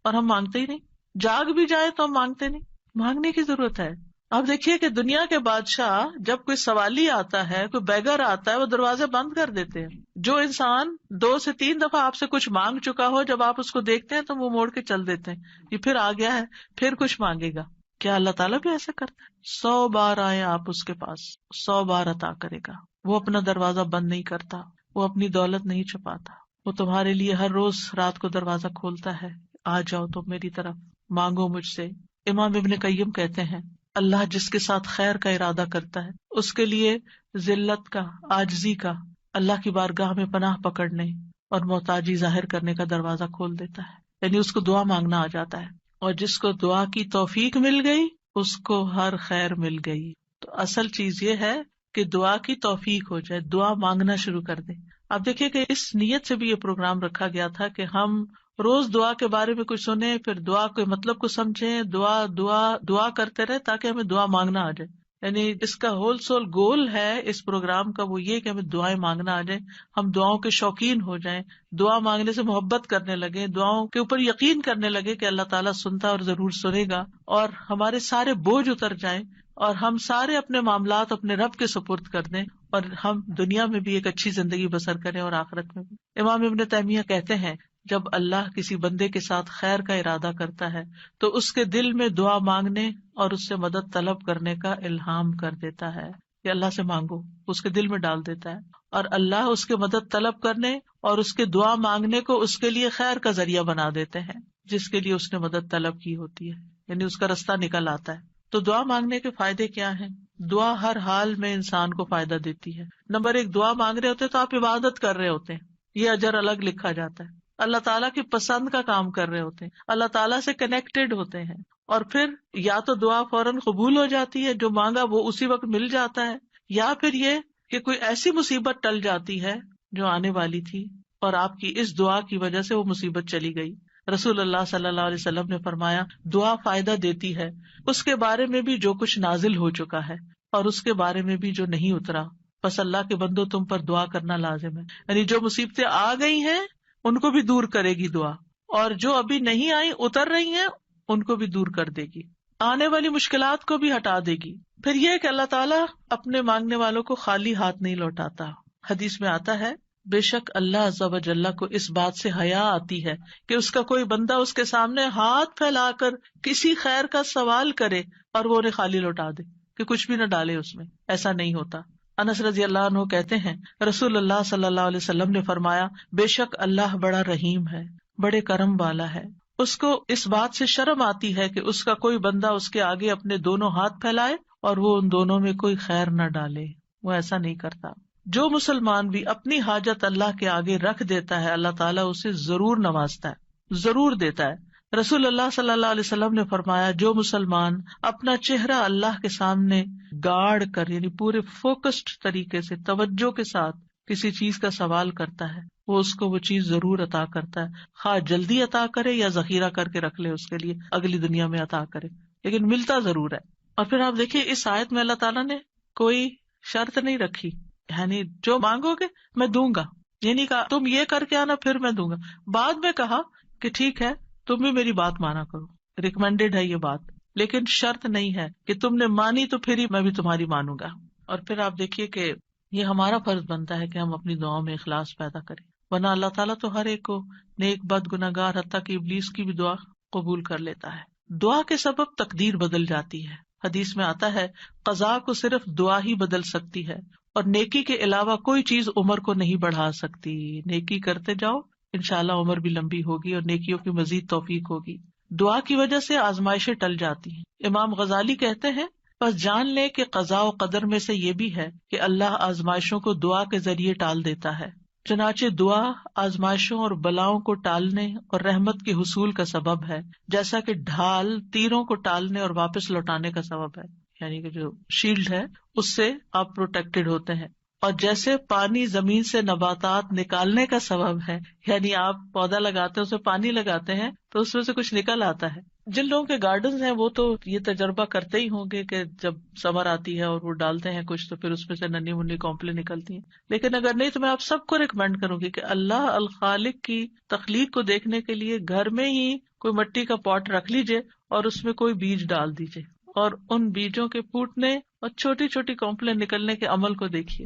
اور ہم مانگتے ہی نہیں. جاگ بھی جائے تو ہم مانگتے نہیں. مانگنے کی ضرورت ہے. آپ دیکھیے کہ دنیا کے بادشاہ جب کوئی سوالی آتا ہے، کوئی بیگر آتا ہے، وہ دروازے بند کر دیتے ہیں. جو انسان 2 سے 3 دفعہ آپ سے کچھ مانگ چکا ہو، جب آپ اس کو دیکھتے ہیں تو وہ موڑ کے چل دیتے ہیں، یہ پھر آ گیا ہے، پھر کچھ مانگے گا. کیا اللہ تعالیٰ بھی ایسا کرتا ہے؟ 100 بار آئے آپ اس کے پاس، 100 بار عطا کرے گا. وہ اپنا دروازہ بند نہیں کرتا، وہ اپنی دولت نہیں چھپاتا، وہ تمہارے لیے ہر روز رات کو دروازہ کھولتا ہے، آ جاؤ تم میری طرف، مانگو مجھ سے. امام ابن قیم کہتے ہیں اللہ جس کے ساتھ خیر کا ارادہ کرتا ہے اس کے لیے ذلت کا، عاجزی کا، اللہ کی بارگاہ میں پناہ پکڑنے اور محتاجی ظاہر کرنے کا دروازہ کھول دیتا ہے. یعنی اس کو دعا مانگنا آ جاتا ہے، اور جس کو دعا کی توفیق مل گئی اس کو ہر خیر مل گئی. تو اصل چیز یہ ہے کہ دعا کی توفیق ہو جائے، دعا مانگنا شروع کر دیں. آپ دیکھیں کہ اس نیت سے بھی یہ پروگرام رکھا گیا تھا کہ ہم روز دعا کے بارے میں کچھ سنیں، پھر دعا کے مطلب کو سمجھیں، دعا دعا دعا کرتے رہے تاکہ ہمیں دعا مانگنا آ جائے. یعنی اس کا ہول سول گول ہے اس پروگرام کا، وہ یہ کہ ہمیں دعائیں مانگنا آ جائیں، ہم دعاؤں کے شوقین ہو جائیں، دعا مانگنے سے محبت کرنے لگے، دعاؤں کے اوپر یقین کرنے لگے کہ اللہ تعالیٰ سنتا اور ضرور سنے گا، اور ہمارے سارے بوجھ اتر جائیں اور ہم سارے اپنے معاملات اپنے رب کے سپرد کر دیں، اور ہم دنیا میں بھی ایک اچھی زندگی بسر کریں اور آخرت میں بھی. امام ابن تیمیہ کہتے ہیں جب اللہ کسی بندے کے ساتھ خیر کا ارادہ کرتا ہے تو اس کے دل میں دعا مانگنے اور اس سے مدد طلب کرنے کا الہام کر دیتا ہے کہ اللہ سے مانگو، اس کے دل میں ڈال دیتا ہے، اور اللہ اس کے مدد طلب کرنے اور اس کے دعا مانگنے کو اس کے لیے خیر کا ذریعہ بنا دیتے ہیں جس کے لیے اس نے مدد طلب کی ہوتی ہے، یعنی اس کا رستہ نکل آتا ہے. تو دعا مانگنے کے فائدے کیا ہیں؟ دعا ہر حال میں انسان کو فائدہ دیتی ہے. نمبر 1، دعا مانگ رہے ہوتے تو آپ عبادت کر رہے ہوتے ہیں، یہ اجر الگ لکھا جاتا ہے. اللہ تعالیٰ کی پسند کا کام کر رہے ہوتے ہیں، اللہ تعالیٰ سے کنیکٹڈ ہوتے ہیں، اور پھر یا تو دعا فوراً قبول ہو جاتی ہے، جو مانگا وہ اسی وقت مل جاتا ہے، یا پھر یہ کہ کوئی ایسی مصیبت ٹل جاتی ہے جو آنے والی تھی اور آپ کی اس دعا کی وجہ سے وہ مصیبت چلی گئی. رسول اللہ صلی اللہ علیہ وسلم نے فرمایا دعا فائدہ دیتی ہے اس کے بارے میں بھی جو کچھ نازل ہو چکا ہے اور اس کے بارے میں بھی جو نہیں اترا. بس اللہ کے بندو تم پر دعا کرنا لازم ہے. یعنی جو مصیبتیں آ گئی ہیں ان کو بھی دور کرے گی دعا، اور جو ابھی نہیں آئی اتر رہی ہیں ان کو بھی دور کر دے گی، آنے والی مشکلات کو بھی ہٹا دے گی. پھر یہ کہ اللہ تعالیٰ اپنے مانگنے والوں کو خالی ہاتھ نہیں لوٹاتا. حدیث میں آتا ہے بے شک اللہ عز و جل کو اس بات سے حیا آتی ہے کہ اس کا کوئی بندہ اس کے سامنے ہاتھ پھیلا کر کسی خیر کا سوال کرے اور وہ انہیں خالی لوٹا دے، کہ کچھ بھی نہ ڈالے اس میں. ایسا نہیں ہوتا. انس رضی اللہ عنہ کہتے ہیں رسول اللہ صلی اللہ علیہ وسلم نے فرمایا بے شک اللہ بڑا رحیم ہے، بڑے کرم والا ہے. اس کو اس بات سے شرم آتی ہے کہ اس کا کوئی بندہ اس کے آگے اپنے دونوں ہاتھ پھیلائے اور وہ ان دونوں میں کوئی خیر نہ ڈالے. وہ ایسا نہیں کرتا. جو مسلمان بھی اپنی حاجت اللہ کے آگے رکھ دیتا ہے اللہ تعالیٰ اسے ضرور نوازتا ہے، ضرور دیتا ہے. رسول اللہ صلی اللہ علیہ وسلم نے فرمایا جو مسلمان اپنا چہرہ اللہ کے سامنے گاڑ کر، یعنی پورے فوکسڈ طریقے سے توجہ کے ساتھ کسی چیز کا سوال کرتا ہے وہ اس کو وہ چیز ضرور عطا کرتا ہے، خواہ جلدی عطا کرے یا ذخیرہ کر کے رکھ لے اس کے لیے اگلی دنیا میں عطا کرے، لیکن ملتا ضرور ہے. اور پھر آپ دیکھیے اس آیت میں اللہ تعالیٰ نے کوئی شرط نہیں رکھی، یعنی جو مانگو گے میں دوں گا، یہ نہیں کہا تم یہ کر کے آنا پھر میں دوں گا. بعد میں کہا کہ ٹھیک ہے تم بھی میری بات مانا کرو، ریکمینڈیڈ ہے یہ بات، لیکن شرط نہیں ہے کہ تم نے مانی تو پھر ہی میں بھی تمہاری مانوں گا. اور پھر آپ دیکھیے کہ یہ ہمارا فرض بنتا ہے کہ ہم اپنی دعاؤں میں اخلاص پیدا کریں، ورنہ اللہ تعالیٰ تو ہر ایک کو نیک بد گناہگار حتیٰ کہ ابلیس کی بھی دعا قبول کر لیتا ہے. دعا کے سبب تقدیر بدل جاتی ہے. حدیث میں آتا ہے قضاء کو صرف دعا ہی بدل سکتی ہے اور نیکی کے علاوہ کوئی چیز عمر کو نہیں بڑھا سکتی. نیکی کرتے جاؤ انشاءاللہ عمر بھی لمبی ہوگی اور نیکیوں کی مزید توفیق ہوگی. دعا کی وجہ سے آزمائشیں ٹل جاتی ہیں. امام غزالی کہتے ہیں بس جان لے کہ قضاء و قدر میں سے یہ بھی ہے کہ اللہ آزمائشوں کو دعا کے ذریعے ٹال دیتا ہے. چنانچہ دعا آزمائشوں اور بلاؤں کو ٹالنے اور رحمت کے حصول کا سبب ہے، جیسا کہ ڈھال تیروں کو ٹالنے اور واپس لوٹانے کا سبب ہے. یعنی کہ جو شیلڈ ہے اس سے آپ پروٹیکٹڈ ہوتے ہیں. اور جیسے پانی زمین سے نباتات نکالنے کا سبب ہے، یعنی آپ پودا لگاتے ہیں، اس میں پانی لگاتے ہیں تو اس میں سے کچھ نکل آتا ہے. جن لوگوں کے گارڈنز ہیں وہ تو یہ تجربہ کرتے ہی ہوں گے کہ جب سمر آتی ہے اور وہ ڈالتے ہیں کچھ تو پھر اس میں سے ننھی منی کونپلیں نکلتی ہیں. لیکن اگر نہیں تو میں آپ سب کو ریکمینڈ کروں گی کہ اللہ الخالق کی تخلیق کو دیکھنے کے لیے گھر میں ہی کوئی مٹی کا پاٹ رکھ لیجئے اور اس میں کوئی بیج ڈال دیجئے اور ان بیجوں کے پھوٹنے اور چھوٹی چھوٹی کونپلیں نکلنے کے عمل کو دیکھیے.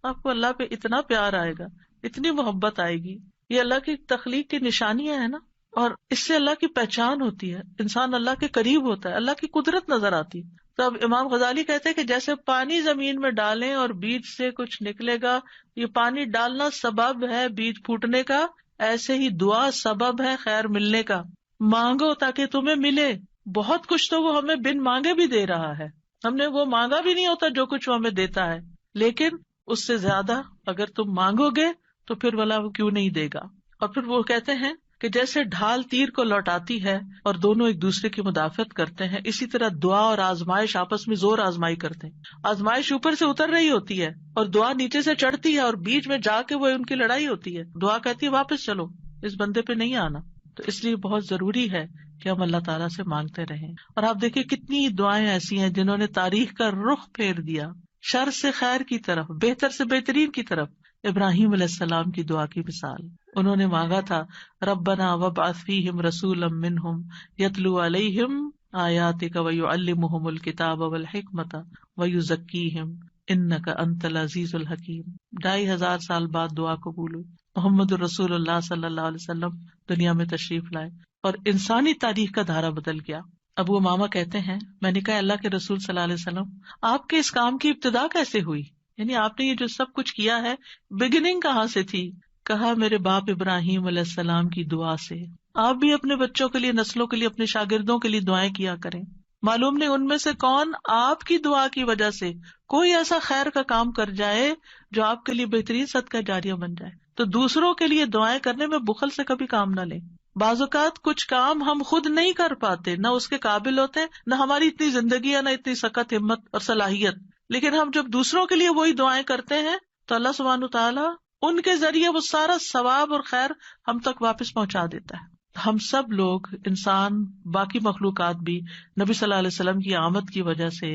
آپ کو اللہ پہ اتنا پیار آئے گا، اتنی محبت آئے گی. یہ اللہ کی تخلیق کی نشانیاں ہیں نا، اور اس سے اللہ کی پہچان ہوتی ہے، انسان اللہ کے قریب ہوتا ہے، اللہ کی قدرت نظر آتی. تو اب امام غزالی کہتے ہیں کہ جیسے پانی زمین میں ڈالیں اور بیج سے کچھ نکلے گا، یہ پانی ڈالنا سبب ہے بیج پھوٹنے کا، ایسے ہی دعا سبب ہے خیر ملنے کا. مانگو تاکہ تمہیں ملے. بہت کچھ تو وہ ہمیں بن مانگے بھی دے رہا ہے، ہم نے وہ مانگا بھی نہیں ہوتا جو کچھ وہ ہمیں دیتا ہے، لیکن اس سے زیادہ اگر تم مانگو گے تو پھر والا وہ کیوں نہیں دے گا. اور پھر وہ کہتے ہیں کہ جیسے ڈھال تیر کو لوٹاتی ہے اور دونوں ایک دوسرے کی مدافعت کرتے ہیں، اسی طرح دعا اور آزمائش آپس میں زور آزمائی کرتے ہیں. آزمائش اوپر سے اتر رہی ہوتی ہے اور دعا نیچے سے چڑھتی ہے اور بیچ میں جا کے وہ ان کی لڑائی ہوتی ہے. دعا کہتی ہے واپس چلو، اس بندے پہ نہیں آنا. تو اس لیے بہت ضروری ہے کہ ہم اللہ تعالیٰ سے مانگتے رہیں. اور آپ دیکھیں کتنی دعائیں ایسی ہیں جنہوں نے تاریخ کا رخ پھیر دیا، شر سے خیر کی طرف، بہتر سے بہترین کی طرف. ابراہیم علیہ السلام کی دعا کی مثال، انہوں نے مانگا تھا ربنا وابعث فیہم رسولا منہم یتلو علیہم آیاتک ویعلمہم الکتاب والحکمت ویزکیہم انک انت العزیز الحکیم. 2500 سال بعد دعا قبول ہوئی. محمد رسول اللہ صلی اللہ علیہ وسلم دنیا میں تشریف لائے اور انسانی تاریخ کا دھارا بدل گیا. ابو امامہ کہتے ہیں میں نے کہا اللہ کے رسول صلی اللہ علیہ وسلم آپ کے اس کام کی ابتدا کیسے ہوئی، یعنی آپ نے یہ جو سب کچھ کیا ہے بگننگ کہاں سے تھی؟ کہا میرے باپ ابراہیم علیہ السلام کی دعا سے. آپ بھی اپنے بچوں کے لیے، نسلوں کے لیے، اپنے شاگردوں کے لیے دعائیں کیا کریں. معلوم نہیں ان میں سے کون آپ کی دعا کی وجہ سے کوئی ایسا خیر کا کام کر جائے جو آپ کے لیے بہترین صدقہ جاریہ بن جائے. تو دوسروں کے لیے دعائیں کرنے میں بخل سے کبھی کام نہ لیں. بعض اوقات کچھ کام ہم خود نہیں کر پاتے، نہ اس کے قابل ہوتے، نہ ہماری اتنی زندگی ہے، نہ اتنی سخت ہمت اور صلاحیت، لیکن ہم جب دوسروں کے لیے وہی دعائیں کرتے ہیں تو اللہ سبحانہ وتعالیٰ ان کے ذریعے وہ سارا ثواب اور خیر ہم تک واپس پہنچا دیتا ہے. ہم سب لوگ، انسان، باقی مخلوقات بھی نبی صلی اللہ علیہ وسلم کی آمد کی وجہ سے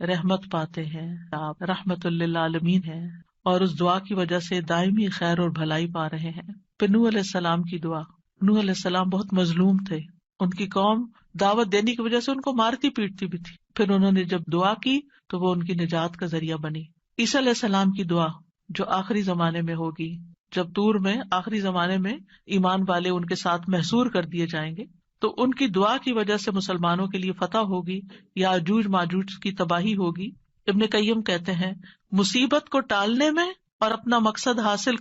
رحمت پاتے ہیں، آپ رحمت للعالمین ہیں، اور اس دعا کی وجہ سے دائمی خیر اور بھلائی پا رہے ہیں. پھر نوح علیہ السلام کی دعا. نوح علیہ السلام بہت مظلوم تھے، ان کی قوم دعوت دینے کی وجہ سے ان کو مارتی پیٹتی بھی تھی. پھر انہوں نے جب دعا کی تو وہ ان کی نجات کا ذریعہ بنی. عیسیٰ علیہ السلام کی دعا جو آخری زمانے میں ہوگی، جب طور میں آخری زمانے میں ایمان والے ان کے ساتھ محصور کر دیے جائیں گے، تو ان کی دعا کی وجہ سے مسلمانوں کے لیے فتح ہوگی، یاجوج ماجوج کی تباہی ہوگی. ابن قیم کہتے ہیں مصیبت کو ٹالنے میں اور اپنا مقصد حاصل